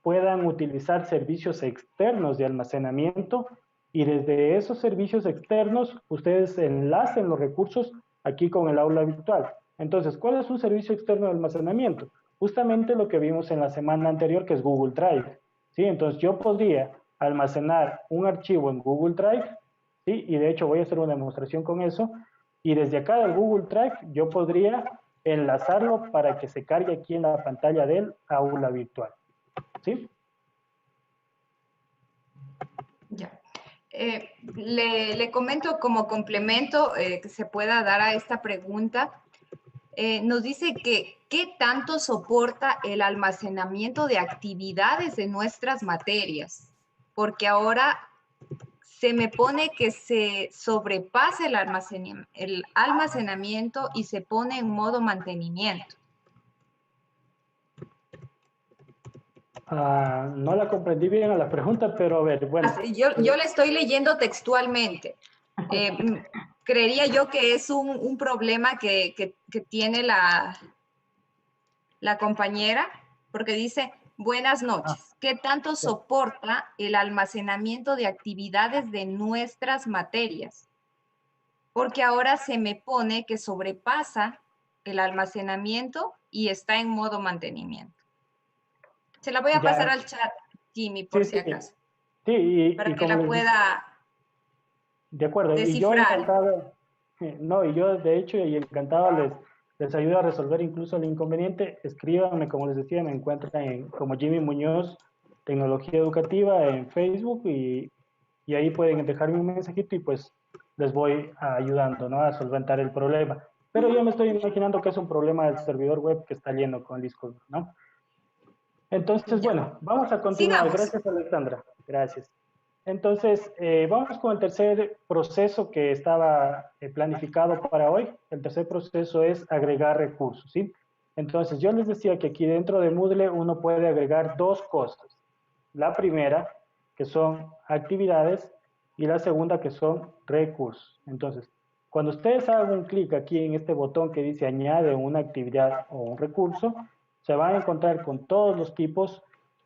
puedan utilizar servicios externos de almacenamiento, y desde esos servicios externos ustedes enlacen los recursos aquí con el aula virtual. Entonces, ¿cuál es un servicio externo de almacenamiento? Justamente lo que vimos en la semana anterior, que es Google Drive, ¿sí? Entonces yo podría almacenar un archivo en Google Drive, ¿sí? Y de hecho voy a hacer una demostración con eso, y desde acá del Google Drive yo podría enlazarlo para que se cargue aquí en la pantalla del aula virtual, ¿sí? Ya. Le comento como complemento que se pueda dar a esta pregunta. Nos dice que ¿qué tanto soporta el almacenamiento de actividades de nuestras materias? Porque ahora se me pone que se sobrepasa el almacenamiento y se pone en modo mantenimiento. No la comprendí bien a la pregunta, pero a ver, bueno. Yo le estoy leyendo textualmente. Creería yo que es un problema que tiene la compañera, porque dice, buenas Ah, noches. ¿Qué tanto ya, soporta el almacenamiento de actividades de nuestras materias? Porque ahora se me pone que sobrepasa el almacenamiento y está en modo mantenimiento. Se la voy a pasar ya, al chat, Jimmy, por sí, si sí, acaso, sí, para y que como la les dije, pueda de acuerdo, y yo descifrar. encantado, no, y yo de hecho y encantado les ayudo a resolver incluso el inconveniente. Escríbanme, como les decía, me encuentran como Jimmy Muñoz, Tecnología Educativa en Facebook y ahí pueden dejarme un mensajito y pues les voy ayudando, ¿no? A solventar el problema. Pero yo me estoy imaginando que es un problema del servidor web que está lleno con el disco, ¿no? Entonces, Ya. bueno, vamos a continuar. Sigamos. Gracias, Alexandra. Gracias. Entonces, vamos con el tercer proceso que estaba planificado para hoy. El tercer proceso es agregar recursos, ¿sí? Entonces, yo les decía que aquí dentro de Moodle uno puede agregar dos cosas. La primera, que son actividades, y la segunda, que son recursos. Entonces, cuando ustedes hagan un clic aquí en este botón que dice añade una actividad o un recurso, se van a encontrar con todos los tipos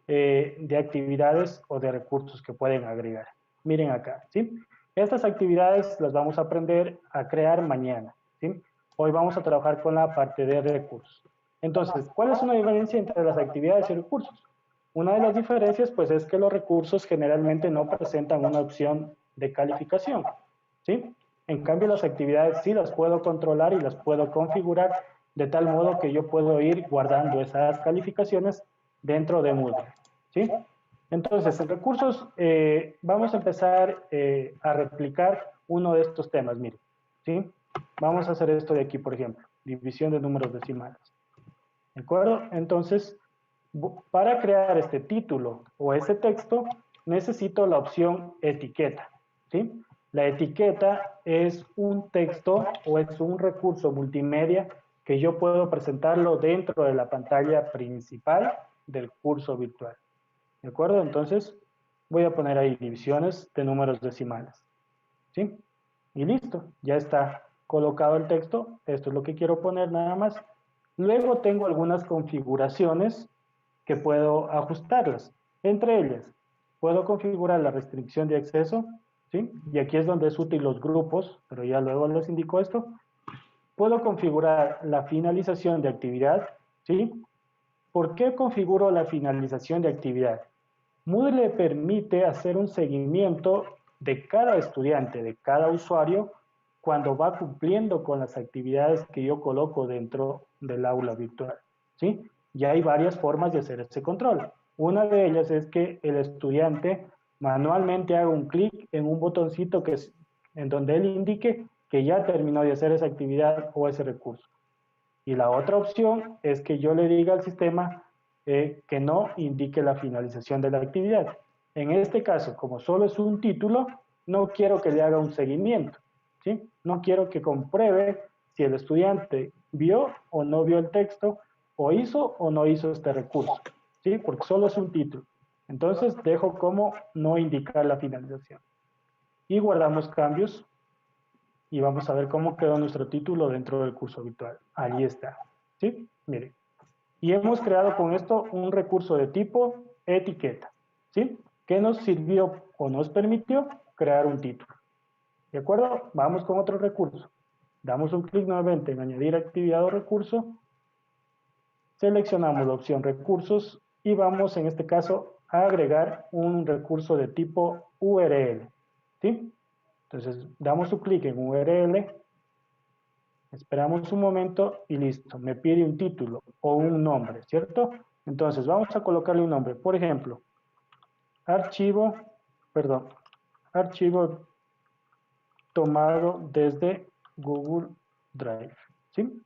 de actividades o de recursos que pueden agregar. Miren acá, ¿sí? Estas actividades las vamos a aprender a crear mañana, ¿sí? Hoy vamos a trabajar con la parte de recursos. Entonces, ¿cuál es una diferencia entre las actividades y recursos? Una de las diferencias, pues, es que los recursos generalmente no presentan una opción de calificación, ¿sí? En cambio, las actividades sí las puedo controlar y las puedo configurar de tal modo que yo puedo ir guardando esas calificaciones dentro de Moodle, ¿sí? Entonces, en recursos, vamos a empezar a replicar uno de estos temas, miren, ¿sí? Vamos a hacer esto de aquí, por ejemplo, división de números decimales, ¿de acuerdo? Entonces, para crear este título o este texto, necesito la opción etiqueta, ¿sí? La etiqueta es un texto o es un recurso multimedia que yo puedo presentarlo dentro de la pantalla principal del curso virtual, ¿de acuerdo? Entonces, voy a poner ahí divisiones de números decimales, ¿sí? Y listo, ya está colocado el texto. Esto es lo que quiero poner nada más. Luego tengo algunas configuraciones que puedo ajustarlas. Entre ellas, puedo configurar la restricción de acceso, ¿sí? Y aquí es donde es útil los grupos, pero ya luego les indico esto. Puedo configurar la finalización de actividad, ¿sí? ¿Por qué configuro la finalización de actividad? Moodle permite hacer un seguimiento de cada estudiante, de cada usuario, cuando va cumpliendo con las actividades que yo coloco dentro del aula virtual, ¿sí? Y hay varias formas de hacer ese control. Una de ellas es que el estudiante manualmente haga un clic en un botoncito que es, en donde él indique que ya terminó de hacer esa actividad o ese recurso. Y la otra opción es que yo le diga al sistema que no indique la finalización de la actividad. En este caso, como solo es un título, no quiero que le haga un seguimiento, ¿sí? No quiero que compruebe si el estudiante vio o no vio el texto, o hizo o no hizo este recurso, ¿sí? Porque solo es un título. Entonces, dejo como no indicar la finalización. Y guardamos cambios y vamos a ver cómo quedó nuestro título dentro del curso virtual. Ahí está. ¿Sí? Miren. Y hemos creado con esto un recurso de tipo etiqueta. ¿Sí? Que nos sirvió o nos permitió crear un título. ¿De acuerdo? Vamos con otro recurso. Damos un clic nuevamente en añadir actividad o recurso. Seleccionamos la opción recursos y vamos en este caso a agregar un recurso de tipo URL. ¿Sí? Entonces damos un clic en URL. Esperamos un momento y listo. Me pide un título o un nombre, ¿cierto? Entonces vamos a colocarle un nombre. Por ejemplo, archivo, perdón, archivo tomado desde Google Drive. ¿Sí?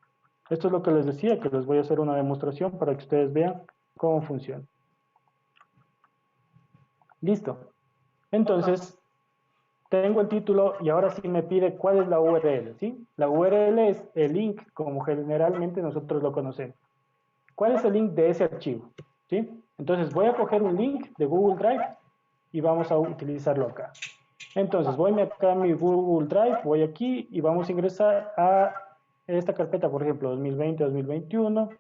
Esto es lo que les decía, que les voy a hacer una demostración para que ustedes vean cómo funciona. Listo. Entonces, tengo el título y ahora sí me pide cuál es la URL, ¿sí? La URL es el link, como generalmente nosotros lo conocemos. ¿Cuál es el link de ese archivo? ¿Sí? Entonces voy a coger un link de Google Drive y vamos a utilizarlo acá. Entonces voy acá a mi Google Drive, voy aquí y vamos a ingresar a esta carpeta, por ejemplo, 2020-2021.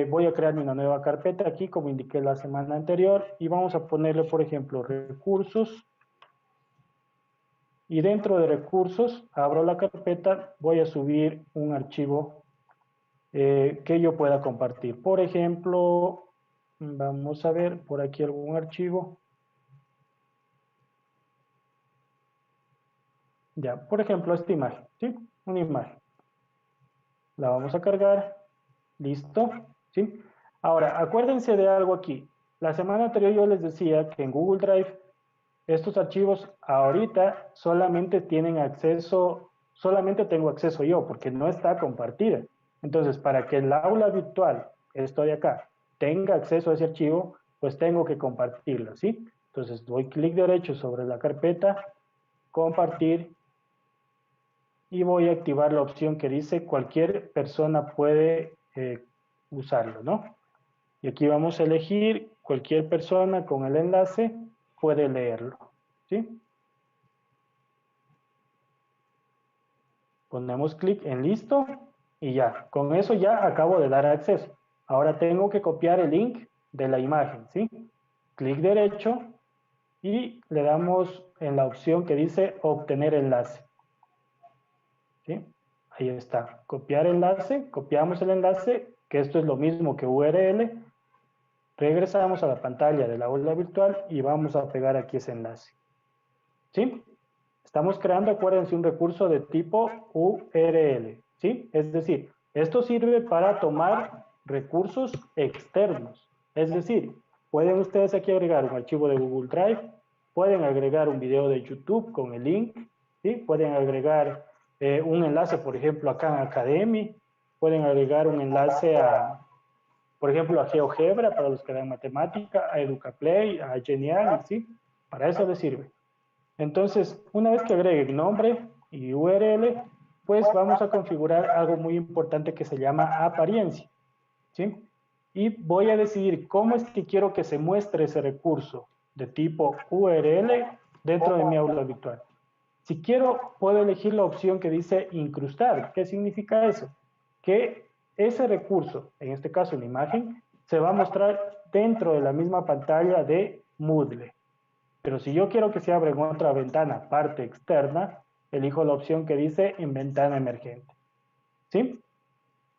Voy a crearme una nueva carpeta aquí, como indiqué la semana anterior, y vamos a ponerle, por ejemplo, recursos. Y dentro de recursos, abro la carpeta, voy a subir un archivo que yo pueda compartir. Por ejemplo, vamos a ver por aquí algún archivo. Ya, por ejemplo, esta imagen, ¿sí? Una imagen. La vamos a cargar. Listo, ¿sí? Ahora, acuérdense de algo aquí. La semana anterior yo les decía que en Google Drive estos archivos ahorita solamente tienen acceso, solamente tengo acceso yo, porque no está compartida. Entonces, para que el aula virtual, esto de acá, tenga acceso a ese archivo, pues tengo que compartirlo, ¿sí? Entonces, doy clic derecho sobre la carpeta, compartir, y voy a activar la opción que dice cualquier persona puede usarlo, ¿no? Y aquí vamos a elegir cualquier persona con el enlace puede leerlo, ¿sí? Ponemos clic en listo y ya, con eso ya acabo de dar acceso. Ahora tengo que copiar el link de la imagen, ¿sí? Clic derecho y le damos en la opción que dice obtener enlace, ¿sí? Ahí está, copiar enlace, copiamos el enlace, que esto es lo mismo que URL, regresamos a la pantalla de la aula virtual y vamos a pegar aquí ese enlace, ¿sí? Estamos creando, acuérdense, un recurso de tipo URL, ¿sí? Es decir, esto sirve para tomar recursos externos. Es decir, pueden ustedes aquí agregar un archivo de Google Drive, pueden agregar un video de YouTube con el link, ¿sí? Pueden agregar un enlace, por ejemplo, acá en Academy, pueden agregar un enlace a, por ejemplo, a GeoGebra para los que dan matemática, a EducaPlay, a Genial, ¿sí? Para eso les sirve. Entonces, una vez que agregue nombre y URL, pues vamos a configurar algo muy importante que se llama apariencia, ¿sí? Y voy a decidir cómo es que quiero que se muestre ese recurso de tipo URL dentro de mi aula virtual. Si quiero, puedo elegir la opción que dice incrustar. ¿Qué significa eso? Que ese recurso, en este caso una imagen, se va a mostrar dentro de la misma pantalla de Moodle. Pero si yo quiero que se abra en otra ventana, parte externa, elijo la opción que dice en ventana emergente. ¿Sí?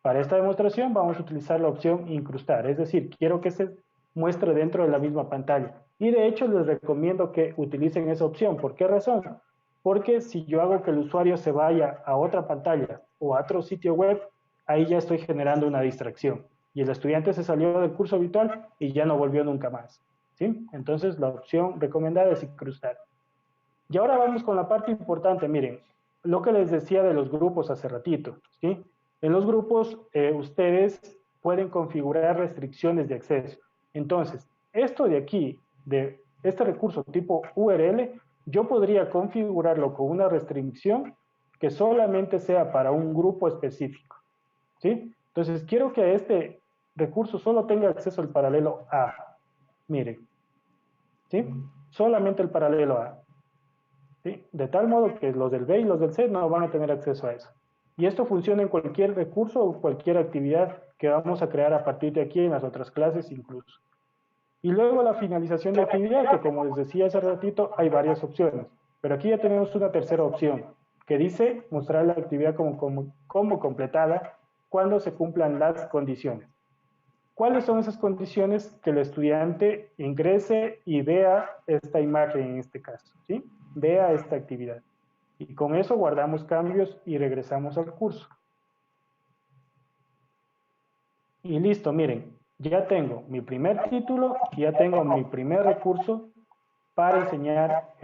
Para esta demostración vamos a utilizar la opción incrustar, es decir, quiero que se muestre dentro de la misma pantalla. Y de hecho les recomiendo que utilicen esa opción. ¿Por qué razón? Porque si yo hago que el usuario se vaya a otra pantalla o a otro sitio web, ahí ya estoy generando una distracción. Y el estudiante se salió del curso habitual y ya no volvió nunca más. ¿Sí? Entonces la opción recomendada es incrustar. Y ahora vamos con la parte importante, miren, lo que les decía de los grupos hace ratito, ¿sí? En los grupos ustedes pueden configurar restricciones de acceso. Entonces, esto de aquí, de este recurso tipo URL, yo podría configurarlo con una restricción que solamente sea para un grupo específico, ¿sí? Entonces, quiero que este recurso solo tenga acceso al paralelo A. Miren, ¿sí? Solamente el paralelo A. ¿Sí? De tal modo que los del B y los del C no van a tener acceso a eso. Y esto funciona en cualquier recurso o cualquier actividad que vamos a crear a partir de aquí en las otras clases incluso. Y luego la finalización de actividad, que como les decía hace ratito, hay varias opciones. Pero aquí ya tenemos una tercera opción, que dice mostrar la actividad como completada cuando se cumplan las condiciones. ¿Cuáles son esas condiciones? Que el estudiante ingrese y vea esta imagen en este caso, ¿sí? Vea esta actividad. Y con eso guardamos cambios y regresamos al curso. Y listo, miren, ya tengo mi primer título, ya tengo mi primer recurso para enseñar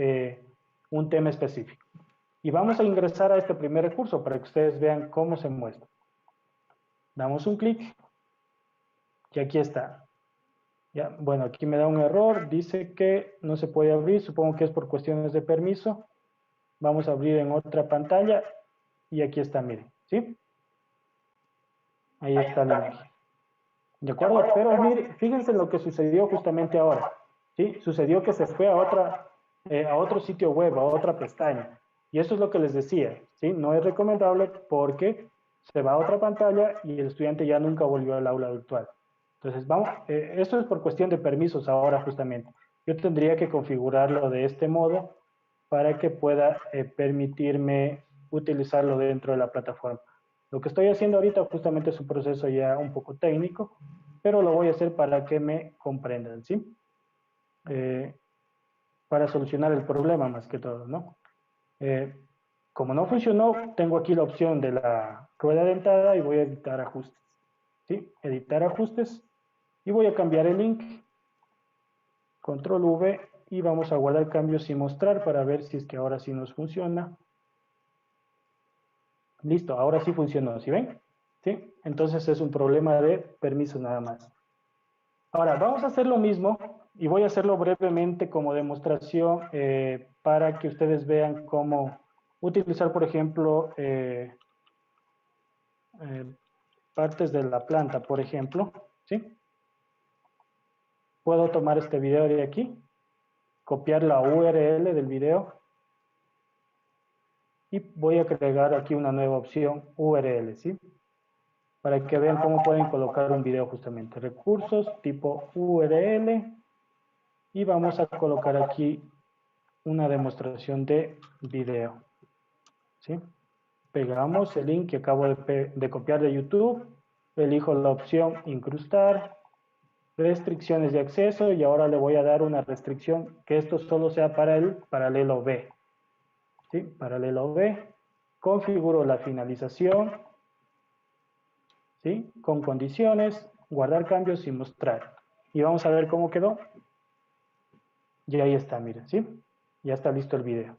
un tema específico. Y vamos a ingresar a este primer recurso para que ustedes vean cómo se muestra. Damos un clic y aquí está. Ya, bueno, aquí me da un error, dice que no se puede abrir, supongo que es por cuestiones de permiso. Vamos a abrir en otra pantalla y aquí está, miren, ¿sí? Ahí está la imagen. ¿De acuerdo? Pero mire, fíjense lo que sucedió justamente ahora, ¿sí? Sucedió que se fue a otro sitio web, a otra pestaña. Y eso es lo que les decía, ¿sí? No es recomendable porque se va a otra pantalla y el estudiante ya nunca volvió al aula virtual. Entonces, vamos, esto es por cuestión de permisos ahora justamente. Yo tendría que configurarlo de este modo para que pueda permitirme utilizarlo dentro de la plataforma. Lo que estoy haciendo ahorita justamente es un proceso ya un poco técnico, pero lo voy a hacer para que me comprendan, ¿sí? Eh, para solucionar el problema más que todo, ¿no? Eh, como no funcionó, tengo aquí la opción de la rueda dentada y voy a editar ajustes, ¿sí? Editar ajustes y voy a cambiar el link, control V, y vamos a guardar cambios y mostrar para ver si es que ahora sí nos funciona. Listo, ahora sí funcionó, ¿sí ven? ¿Sí? Entonces es un problema de permiso nada más. Ahora, vamos a hacer lo mismo y voy a hacerlo brevemente como demostración para que ustedes vean cómo utilizar, por ejemplo, eh, partes de la planta, por ejemplo, ¿sí? Puedo tomar este video de aquí, copiar la URL del video y voy a agregar aquí una nueva opción URL, ¿sí? Para que vean cómo pueden colocar un video justamente. Recursos, tipo URL, y vamos a colocar aquí una demostración de video, ¿sí? Pegamos el link que acabo de copiar de YouTube, elijo la opción incrustar, restricciones de acceso, y ahora le voy a dar una restricción que esto solo sea para el paralelo B, ¿sí? Paralelo B, configuro la finalización, ¿sí? Con condiciones, guardar cambios y mostrar. Y vamos a ver cómo quedó. Y ahí está, miren, ¿sí? Ya está listo el video.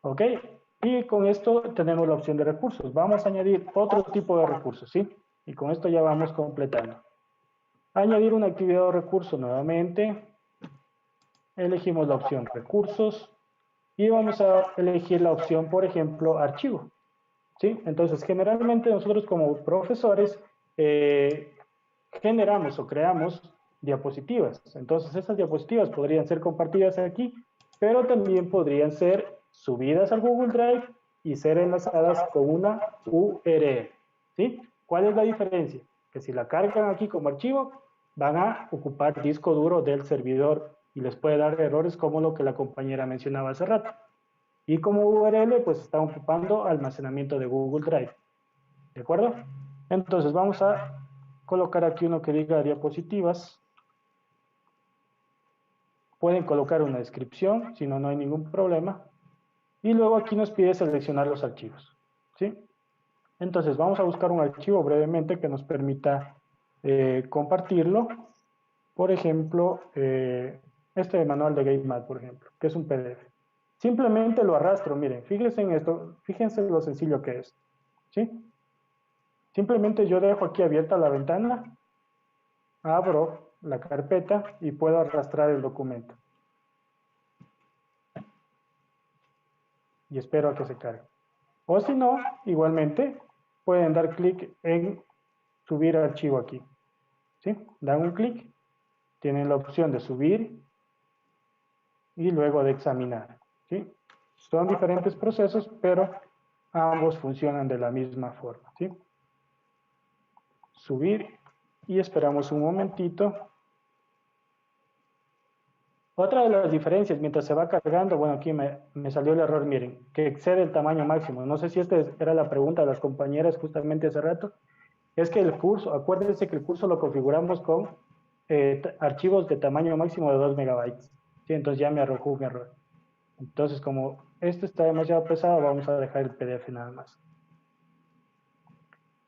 ¿Ok? Y con esto tenemos la opción de recursos. Vamos a añadir otro tipo de recursos, ¿sí? Y con esto ya vamos completando. Añadir una actividad o recurso nuevamente. Elegimos la opción recursos. Y vamos a elegir la opción, por ejemplo, archivo. ¿Sí? Entonces, generalmente nosotros como profesores generamos o creamos diapositivas. Entonces, esas diapositivas podrían ser compartidas aquí, pero también podrían ser subidas al Google Drive y ser enlazadas con una URL. ¿Sí? ¿Cuál es la diferencia? Que si la cargan aquí como archivo, van a ocupar disco duro del servidor y les puede dar errores como lo que la compañera mencionaba hace rato. Y como URL, pues está ocupando almacenamiento de Google Drive. ¿De acuerdo? Entonces vamos a colocar aquí uno que diga diapositivas. Pueden colocar una descripción, si no, no hay ningún problema. Y luego aquí nos pide seleccionar los archivos. ¿Sí? Entonces vamos a buscar un archivo brevemente que nos permita compartirlo. Por ejemplo, este manual de GateMath, por ejemplo, que es un PDF. Simplemente lo arrastro, miren, fíjense en esto, fíjense lo sencillo que es. ¿Sí? Simplemente yo dejo aquí abierta la ventana, abro la carpeta y puedo arrastrar el documento. Y espero a que se cargue. O si no, igualmente, pueden dar clic en subir archivo aquí. ¿Sí? Dan un clic, tienen la opción de subir y luego de examinar. ¿Sí? Son diferentes procesos, pero ambos funcionan de la misma forma. ¿Sí? Subir y esperamos un momentito. Otra de las diferencias, mientras se va cargando, bueno, aquí me salió el error, miren, que excede el tamaño máximo. No sé si esta era la pregunta de las compañeras justamente hace rato. Es que el curso, acuérdense que el curso lo configuramos con archivos de tamaño máximo de 2 megabytes. Sí, entonces ya me arrojó un error. Entonces, como este está demasiado pesado, vamos a dejar el PDF nada más.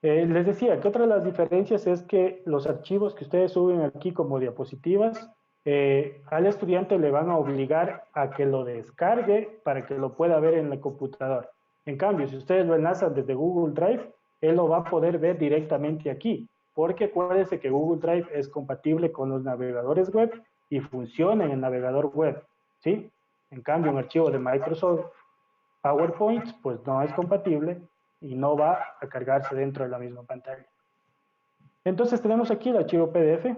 Les decía que otra de las diferencias es que los archivos que ustedes suben aquí como diapositivas, al estudiante le van a obligar a que lo descargue para que lo pueda ver en el computador. En cambio, si ustedes lo enlazan desde Google Drive, él lo va a poder ver directamente aquí, porque acuérdense que Google Drive es compatible con los navegadores web y funciona en el navegador web, ¿sí? En cambio, un archivo de Microsoft PowerPoint, pues no es compatible y no va a cargarse dentro de la misma pantalla. Entonces tenemos aquí el archivo PDF.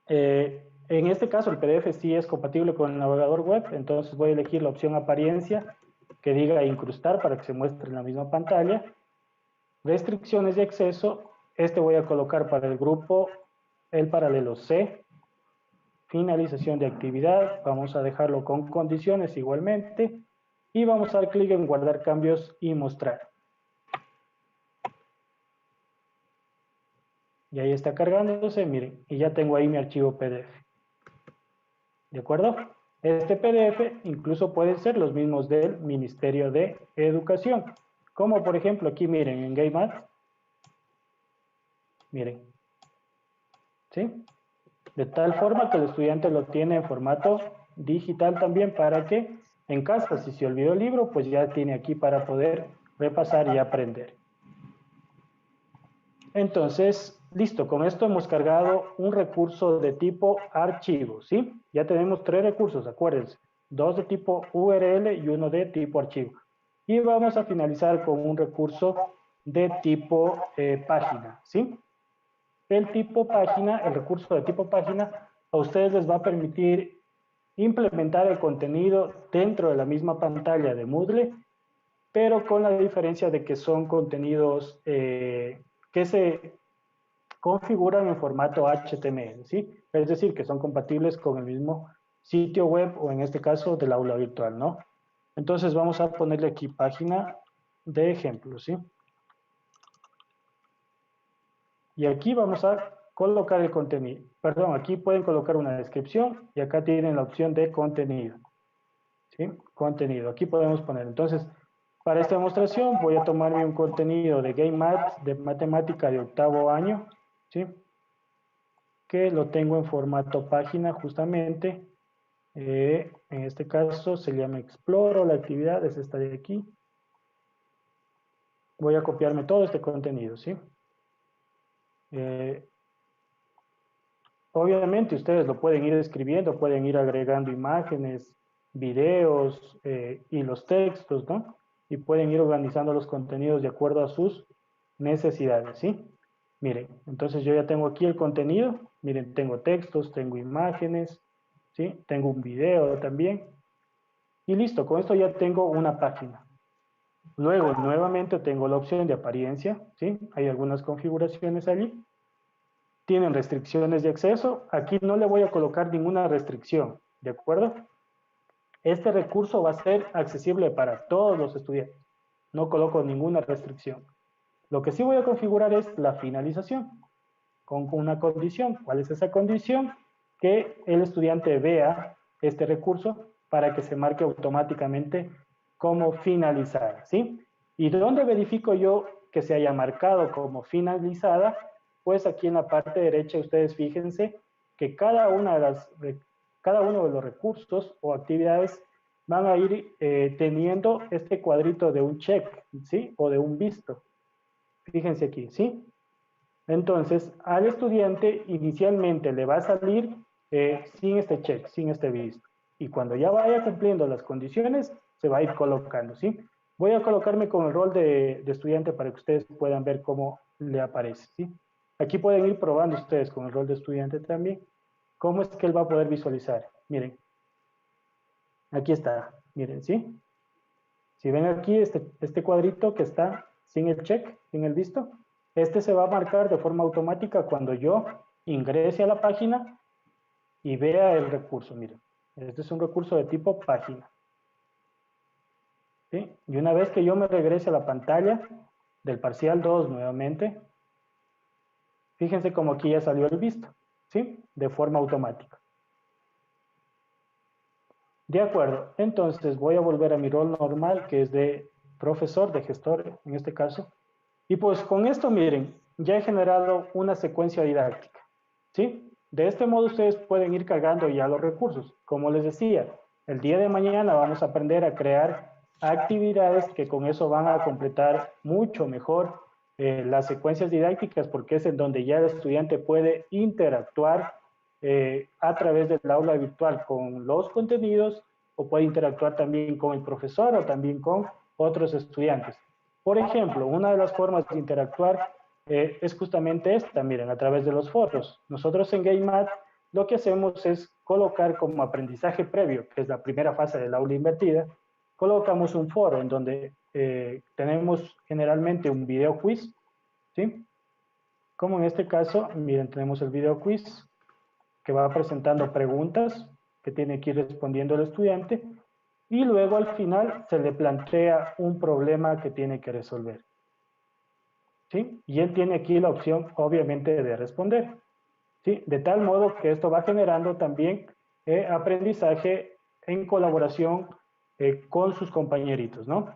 En este caso el PDF sí es compatible con el navegador web, entonces voy a elegir la opción apariencia que diga incrustar para que se muestre en la misma pantalla. Restricciones de acceso, este voy a colocar para el grupo el paralelo C. Finalización de actividad, vamos a dejarlo con condiciones igualmente y vamos a dar clic en guardar cambios y mostrar. Y ahí está cargándose, miren, y ya tengo ahí mi archivo PDF. ¿De acuerdo? Este PDF incluso pueden ser los mismos del Ministerio de Educación. Como por ejemplo aquí, miren, en GameMath. Miren. ¿Sí? De tal forma que el estudiante lo tiene en formato digital también para que en casa, si se olvidó el libro, pues ya tiene aquí para poder repasar y aprender. Entonces, listo, con esto hemos cargado un recurso de tipo archivo, ¿sí? Ya tenemos 3 recursos, acuérdense, 2 de tipo URL y 1 de tipo archivo. Y vamos a finalizar con un recurso de tipo página, ¿sí? El recurso de tipo página, a ustedes les va a permitir implementar el contenido dentro de la misma pantalla de Moodle, pero con la diferencia de que son contenidos que se configuran en formato HTML, ¿sí? Es decir, que son compatibles con el mismo sitio web o en este caso del aula virtual, ¿no? Entonces vamos a ponerle aquí página de ejemplo, ¿sí? Y aquí vamos a colocar el contenido. Perdón, aquí pueden colocar una descripción y acá tienen la opción de contenido. ¿Sí? Contenido. Aquí podemos poner. Entonces, para esta demostración voy a tomarme un contenido de GameMath de matemática de 8º año, ¿sí? Que lo tengo en formato página justamente. En este caso se llama Exploro, la actividad es esta de aquí. Voy a copiarme todo este contenido, ¿sí? Obviamente ustedes lo pueden ir escribiendo, pueden ir agregando imágenes, videos y los textos, ¿no? Y pueden ir organizando los contenidos de acuerdo a sus necesidades, ¿sí? Miren, entonces yo ya tengo aquí el contenido, miren, tengo textos, tengo imágenes, ¿sí? Tengo un video también. Y listo, con esto ya tengo una página. Luego, nuevamente tengo la opción de apariencia, ¿sí? Hay algunas configuraciones allí. Tienen restricciones de acceso. Aquí no le voy a colocar ninguna restricción, ¿de acuerdo? Este recurso va a ser accesible para todos los estudiantes. No coloco ninguna restricción. Lo que sí voy a configurar es la finalización, con una condición. ¿Cuál es esa condición? Que el estudiante vea este recurso para que se marque automáticamente como finalizada, ¿sí? ¿Y dónde verifico yo que se haya marcado como finalizada? Pues aquí en la parte derecha ustedes fíjense que cada uno de los recursos o actividades van a ir teniendo este cuadrito de un check, ¿sí? O de un visto. Fíjense aquí, ¿sí? Entonces, al estudiante inicialmente le va a salir sin este check, sin este visto. Y cuando ya vaya cumpliendo las condiciones, se va a ir colocando, ¿sí? Voy a colocarme con el rol de estudiante para que ustedes puedan ver cómo le aparece, ¿sí? Aquí pueden ir probando ustedes con el rol de estudiante también, cómo es que él va a poder visualizar. Miren, aquí está, miren, ¿sí? Si ven aquí este cuadrito que está sin el check, sin el visto, este se va a marcar de forma automática cuando yo ingrese a la página y vea el recurso. Miren, este es un recurso de tipo página. ¿Sí? Y una vez que yo me regrese a la pantalla del parcial 2 nuevamente, fíjense como aquí ya salió el visto, ¿sí? De forma automática. De acuerdo, entonces voy a volver a mi rol normal, que es de profesor, de gestor en este caso. Y pues con esto, miren, ya he generado una secuencia didáctica, ¿sí? De este modo ustedes pueden ir cargando ya los recursos. Como les decía, el día de mañana vamos a aprender a crear actividades que con eso van a completar mucho mejor las secuencias didácticas, porque es en donde ya el estudiante puede interactuar a través del aula virtual con los contenidos o puede interactuar también con el profesor o también con otros estudiantes. Por ejemplo, una de las formas de interactuar es justamente esta, miren, a través de los foros. Nosotros en GameMath lo que hacemos es colocar como aprendizaje previo, que es la primera fase del aula invertida, colocamos un foro en donde tenemos generalmente un video quiz, ¿sí? Como en este caso, miren, tenemos el video quiz que va presentando preguntas que tiene que ir respondiendo el estudiante y luego al final se le plantea un problema que tiene que resolver, ¿sí? Y él tiene aquí la opción, obviamente, de responder, ¿sí? De tal modo que esto va generando también aprendizaje en colaboración con sus compañeritos, ¿no?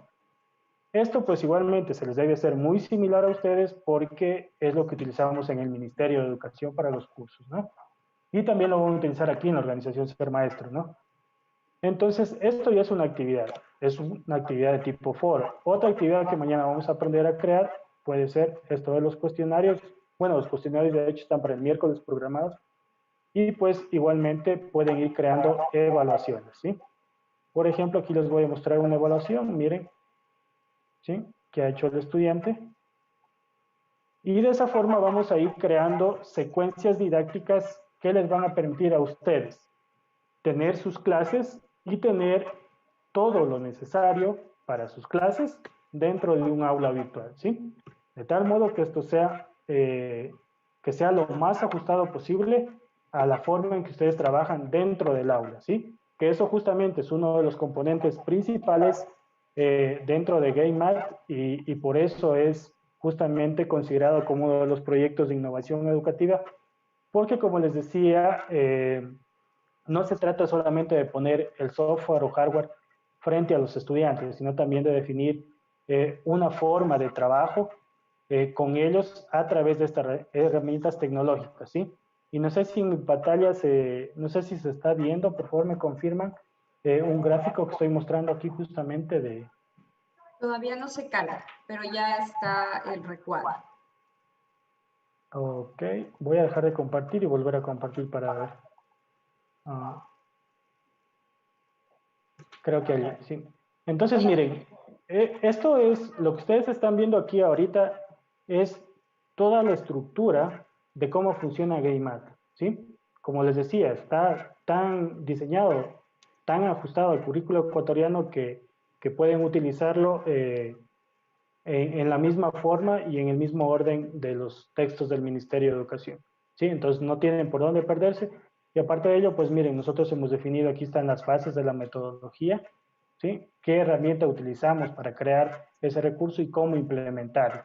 Esto pues igualmente se les debe hacer muy similar a ustedes porque es lo que utilizamos en el Ministerio de Educación para los cursos, ¿no? Y también lo vamos a utilizar aquí en la organización Ser Maestro, ¿no? Entonces, esto ya es una actividad de tipo foro. Otra actividad que mañana vamos a aprender a crear puede ser esto de los cuestionarios. Bueno, los cuestionarios de hecho están para el miércoles programados y pues igualmente pueden ir creando evaluaciones, ¿sí? Por ejemplo, aquí les voy a mostrar una evaluación, miren, ¿sí? Que ha hecho el estudiante. Y de esa forma vamos a ir creando secuencias didácticas que les van a permitir a ustedes tener sus clases y tener todo lo necesario para sus clases dentro de un aula virtual, ¿sí? De tal modo que esto sea, que sea lo más ajustado posible a la forma en que ustedes trabajan dentro del aula, ¿sí? Que eso justamente es uno de los componentes principales dentro de GameMath y por eso es justamente considerado como uno de los proyectos de innovación educativa, porque como les decía, no se trata solamente de poner el software o hardware frente a los estudiantes, sino también de definir una forma de trabajo con ellos a través de estas herramientas tecnológicas, ¿sí? Y no sé si en mi pantalla no sé si se está viendo, por favor me confirman un gráfico que estoy mostrando aquí justamente de... Todavía no se carga, pero ya está el recuadro. Ok, voy a dejar de compartir y volver a compartir para ver. Creo que allí, sí. Entonces, miren, esto es, lo que ustedes están viendo aquí ahorita es toda la estructura de cómo funciona GameMath, ¿sí? Como les decía, está tan diseñado, tan ajustado al currículo ecuatoriano que pueden utilizarlo en la misma forma y en el mismo orden de los textos del Ministerio de Educación, ¿sí? Entonces no tienen por dónde perderse. Y aparte de ello, pues miren, nosotros hemos definido, aquí están las fases de la metodología, ¿sí? ¿Qué herramienta utilizamos para crear ese recurso y cómo implementarlo?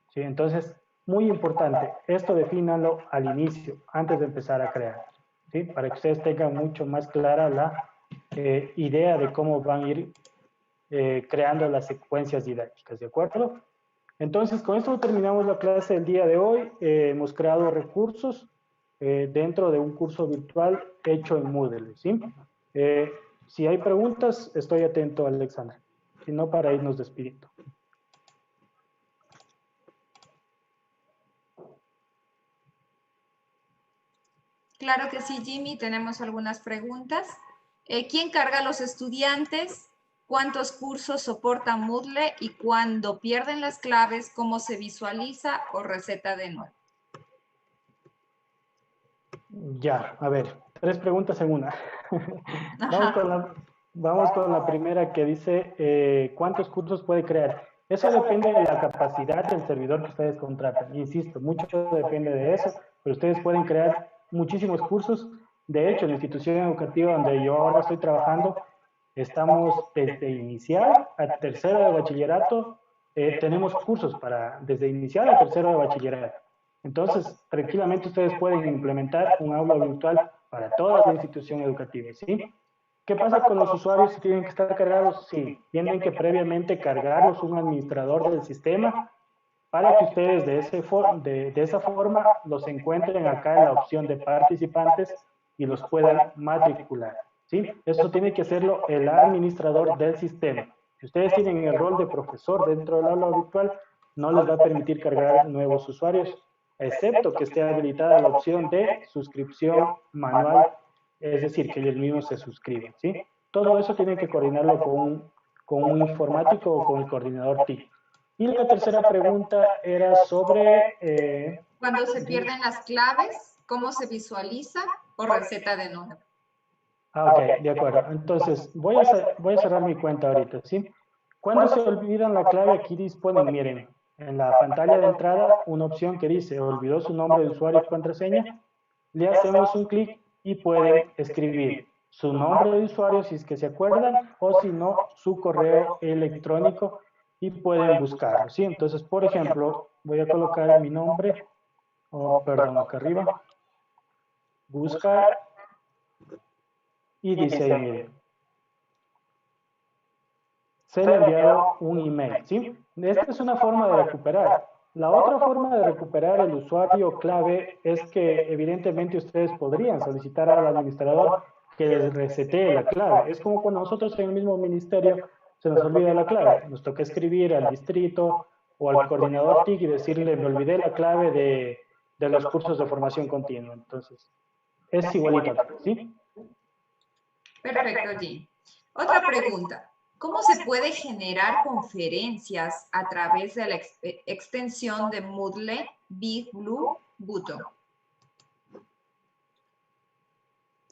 ¿Sí? Entonces, muy importante, esto defínanlo al inicio, antes de empezar a crear, ¿sí? Para que ustedes tengan mucho más clara la idea de cómo van a ir creando las secuencias didácticas, ¿de acuerdo? Entonces, con esto terminamos la clase del día de hoy. Hemos creado recursos dentro de un curso virtual hecho en Moodle, ¿sí? Si hay preguntas, estoy atento, Alexandra. Si no, para irnos despidiendo. Claro que sí, Jimmy, tenemos algunas preguntas. ¿Quién carga a los estudiantes? ¿Cuántos cursos soporta Moodle? Y cuando pierden las claves, ¿cómo se visualiza o receta de nuevo? Ya, a ver, 3 preguntas en una. Vamos Ajá. con vamos con la primera que dice, ¿cuántos cursos puede crear? Eso depende de la capacidad del servidor que ustedes contratan. Insisto, mucho depende de eso, pero ustedes pueden crear muchísimos cursos. De hecho, en la institución educativa donde yo ahora estoy trabajando, estamos desde inicial a tercero de bachillerato, tenemos cursos desde inicial a tercero de bachillerato. Entonces, tranquilamente ustedes pueden implementar un aula virtual para toda la institución educativa, ¿sí? ¿Qué pasa con los usuarios si tienen que estar cargados? Sí, tienen que previamente cargarlos un administrador del sistema para que ustedes de esa forma los encuentren acá en la opción de participantes y los puedan matricular, ¿sí? Eso tiene que hacerlo el administrador del sistema. Si ustedes tienen el rol de profesor dentro del aula virtual, no les va a permitir cargar nuevos usuarios, excepto que esté habilitada la opción de suscripción manual, es decir, que ellos mismos se suscriben, ¿sí? Todo eso tienen que coordinarlo con un informático o con el coordinador TIC. Y la tercera pregunta era sobre... Cuando se pierden las claves, ¿cómo se visualiza o receta de nuevo? Ok, de acuerdo. Entonces, voy a cerrar mi cuenta ahorita, ¿sí? Cuando se olvidan la clave, aquí disponen, miren, en la pantalla de entrada, una opción que dice, olvidó su nombre de usuario y contraseña, le hacemos un clic y pueden escribir su nombre de usuario si es que se acuerdan, o si no, su correo electrónico y pueden buscarlo, ¿sí? Entonces, por ejemplo, voy a colocar mi nombre, o perdón, acá arriba, buscar, y dice ahí, miren, se le ha enviado un email, ¿sí? Esta es una forma de recuperar. La otra forma de recuperar el usuario clave es que evidentemente ustedes podrían solicitar al administrador que les resetee la clave. Es como cuando nosotros en el mismo ministerio se nos olvida la clave. Nos toca escribir al distrito o al coordinador TIC y decirle, me olvidé la clave de los cursos de formación continua. Entonces, es igualito acá, ¿sí? Perfecto, Jim. Otra pregunta. ¿Cómo se puede generar conferencias a través de la extensión de Moodle Big Blue Button?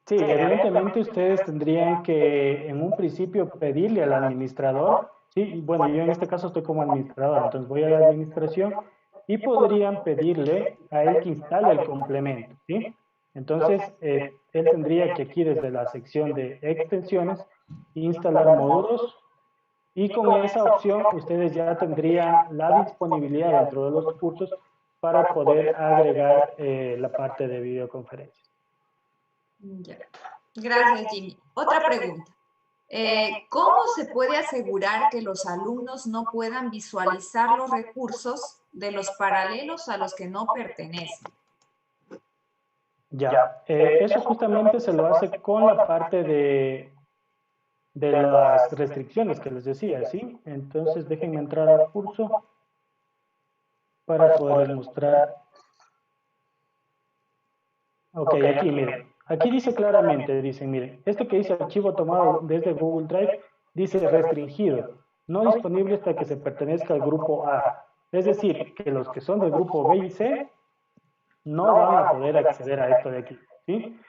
Sí, evidentemente ustedes tendrían que en un principio pedirle al administrador, sí, y bueno, yo en este caso estoy como administrador, entonces voy a la administración y podrían pedirle a él que instale el complemento, ¿sí? Entonces, él tendría que aquí desde la sección de extensiones instalar módulos y con esa opción ustedes ya tendrían la disponibilidad dentro de los cursos para poder agregar la parte de videoconferencia. Ya. Gracias, Jimmy. Otra pregunta. ¿Cómo se puede asegurar que los alumnos no puedan visualizar los recursos de los paralelos a los que no pertenecen? Ya, eso justamente se lo hace con la parte de las restricciones que les decía, ¿sí? Entonces déjenme entrar al curso para poderles mostrar. Ok, aquí miren, aquí dice claramente, dice, miren, esto que dice archivo tomado desde Google Drive, dice restringido, no disponible hasta que se pertenezca al grupo A. Es decir, que los que son del grupo B y C no van a poder acceder a esto de aquí, ¿sí?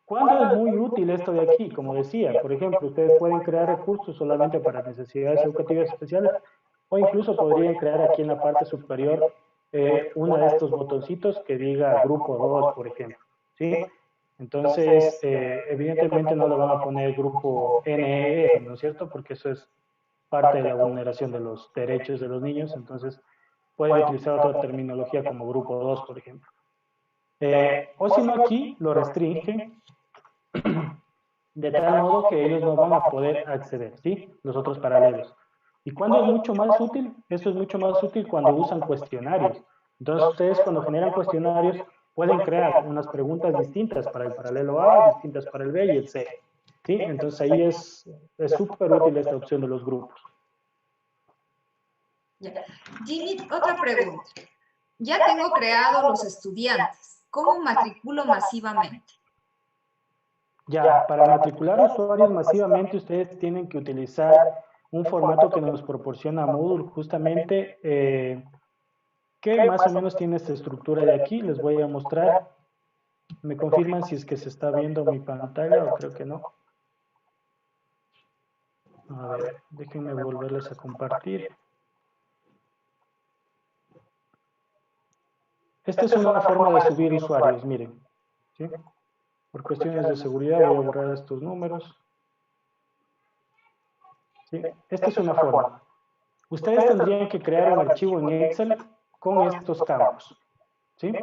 ¿Cuándo es muy útil esto de aquí? Como decía, por ejemplo, ustedes pueden crear recursos solamente para necesidades educativas especiales o incluso podrían crear aquí en la parte superior uno de estos botoncitos que diga grupo 2, por ejemplo, ¿sí? Entonces, evidentemente no le van a poner grupo NEE, ¿no es cierto? Porque eso es parte de la vulneración de los derechos de los niños, entonces pueden utilizar otra terminología como grupo 2, por ejemplo. O si no, aquí lo restringen de tal modo que ellos no van a poder acceder, ¿sí? Los otros paralelos. ¿Y cuándo es mucho más útil? Eso es mucho más útil cuando usan cuestionarios. Entonces, ustedes cuando generan cuestionarios pueden crear unas preguntas distintas para el paralelo A, distintas para el B y el C, ¿sí? Entonces, ahí es súper útil esta opción de los grupos. Ya. Jimmy, otra pregunta. Ya tengo creados los estudiantes. ¿Cómo matriculo masivamente? Ya, para matricular usuarios masivamente ustedes tienen que utilizar un formato que nos proporciona Moodle justamente, que más o menos tiene esta estructura de aquí. Les voy a mostrar. ¿Me confirman si es que se está viendo mi pantalla o creo que no? A ver, déjenme volverles a compartir. Esta es una forma de subir usuarios, miren, ¿sí? Por cuestiones de seguridad voy a borrar estos números. ¿Sí? Esta es una forma. Ustedes tendrían que crear un archivo en Excel con estos campos, ¿sí?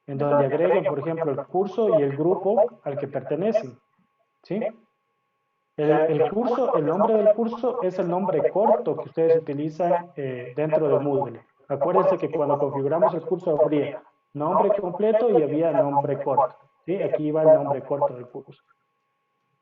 En donde agreguen, por ejemplo, el curso y el grupo al que pertenecen, ¿sí? El curso, el nombre del curso es el nombre corto que ustedes utilizan dentro de Moodle. Acuérdense que cuando configuramos el curso habría nombre completo y había nombre corto, ¿sí? Aquí va el nombre corto del curso.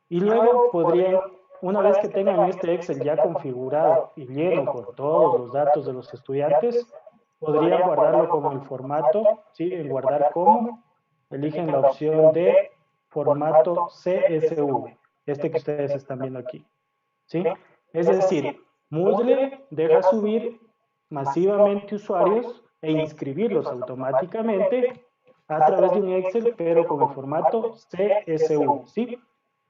Y luego podrían, una vez que tengan este Excel ya configurado y lleno con todos los datos de los estudiantes, podrían guardarlo como el formato, ¿sí? En guardar como, eligen la opción de formato CSV. este que ustedes están viendo aquí, ¿sí? Es decir, Moodle deja subir masivamente usuarios e inscribirlos automáticamente a través de un Excel, pero con el formato CSV, ¿sí?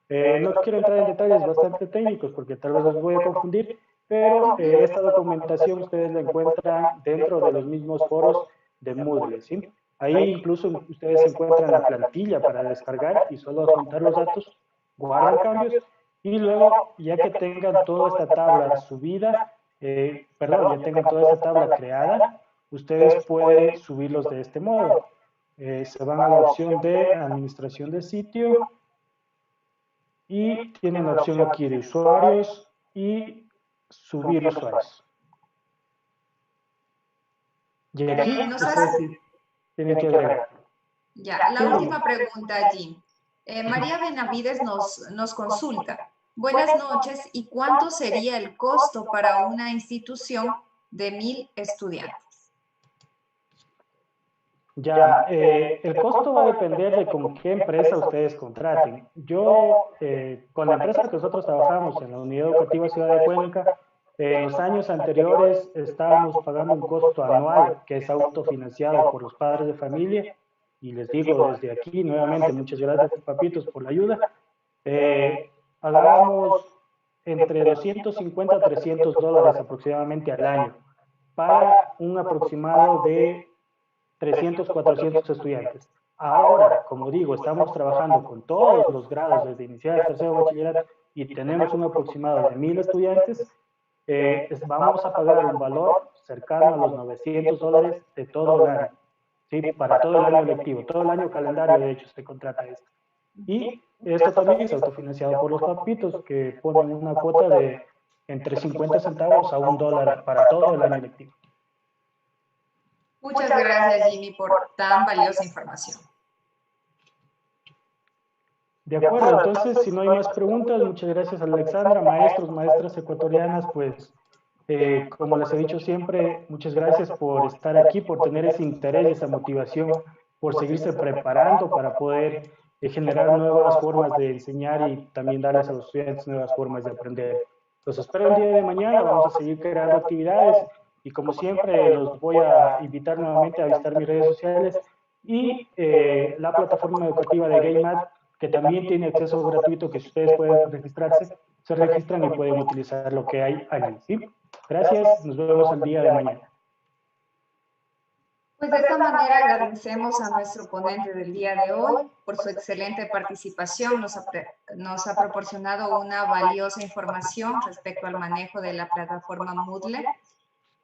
No quiero entrar en detalles bastante técnicos porque tal vez los voy a confundir, pero esta documentación ustedes la encuentran dentro de los mismos foros de Moodle, ¿sí? Ahí incluso ustedes encuentran la plantilla para descargar y solo adjuntar los datos, guardan cambios y luego, ya que tengan toda esta tabla subida, perdón, ya tengan toda esta tabla creada, ustedes pueden subirlos de este modo. Se van a la opción de administración de sitio y tienen la opción aquí de usuarios y subir usuarios. Y aquí ustedes tienen que agregar. Ya, la última pregunta allí. María Benavides nos consulta. Buenas noches, ¿y cuánto sería el costo para una institución de 1000 estudiantes? Ya, el costo va a depender de con qué empresa ustedes contraten. Yo, con la empresa que nosotros trabajamos en la Unidad Educativa Ciudad de Cuenca, en los años anteriores estábamos pagando un costo anual que es autofinanciado por los padres de familia. Y les digo desde aquí nuevamente, muchas gracias, papitos, por la ayuda. Pagábamos entre 250 a 300 dólares aproximadamente al año para un aproximado de 300, 400 estudiantes. Ahora, como digo, estamos trabajando con todos los grados, desde inicial hasta tercero bachillerato, y tenemos un aproximado de 1000 estudiantes, vamos a pagar un valor cercano a los 900 dólares de todo el año, ¿sí? Para todo el año lectivo, todo el año calendario, de hecho, se contrata esto. Y esto también es autofinanciado por los papitos, que ponen una cuota de entre 50 centavos a $1 para todo el año lectivo. Muchas gracias, Jimmy, por tan valiosa información. De acuerdo, entonces, si no hay más preguntas, muchas gracias, Alexandra. Maestros, maestras ecuatorianas, pues, como les he dicho siempre, muchas gracias por estar aquí, por tener ese interés, esa motivación, por seguirse preparando para poder generar nuevas formas de enseñar y también darles a los estudiantes nuevas formas de aprender. Los espero el día de mañana, vamos a seguir creando actividades y como siempre los voy a invitar nuevamente a visitar mis redes sociales y la plataforma educativa de GameMath, que también tiene acceso gratuito, que si ustedes pueden registrarse, se registran y pueden utilizar lo que hay allí, ¿sí? Gracias, nos vemos el día de mañana. Pues de esta manera agradecemos a nuestro ponente del día de hoy por su excelente participación. Nos ha proporcionado una valiosa información respecto al manejo de la plataforma Moodle.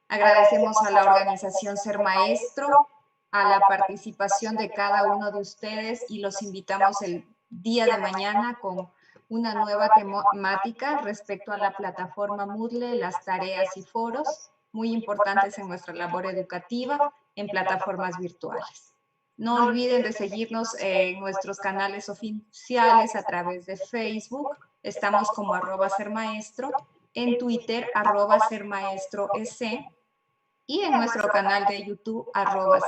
Agradecemos a la organización Ser Maestro, a la participación de cada uno de ustedes y los invitamos el día de mañana con una nueva temática respecto a la plataforma Moodle, las tareas y foros muy importantes en nuestra labor educativa en plataformas virtuales. No olviden de seguirnos en nuestros canales oficiales a través de Facebook. Estamos como @sermaestro, en Twitter @sermaestroec y en nuestro canal de YouTube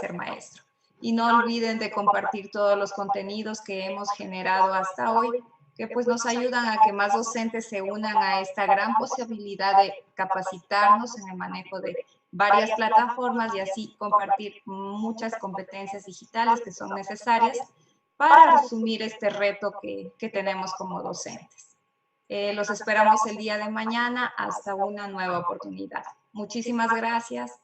@sermaestro. Y no olviden de compartir todos los contenidos que hemos generado hasta hoy, que pues nos ayudan a que más docentes se unan a esta gran posibilidad de capacitarnos en el manejo de varias plataformas y así compartir muchas competencias digitales que son necesarias para asumir este reto que tenemos como docentes. Los esperamos el día de mañana hasta una nueva oportunidad. Muchísimas gracias.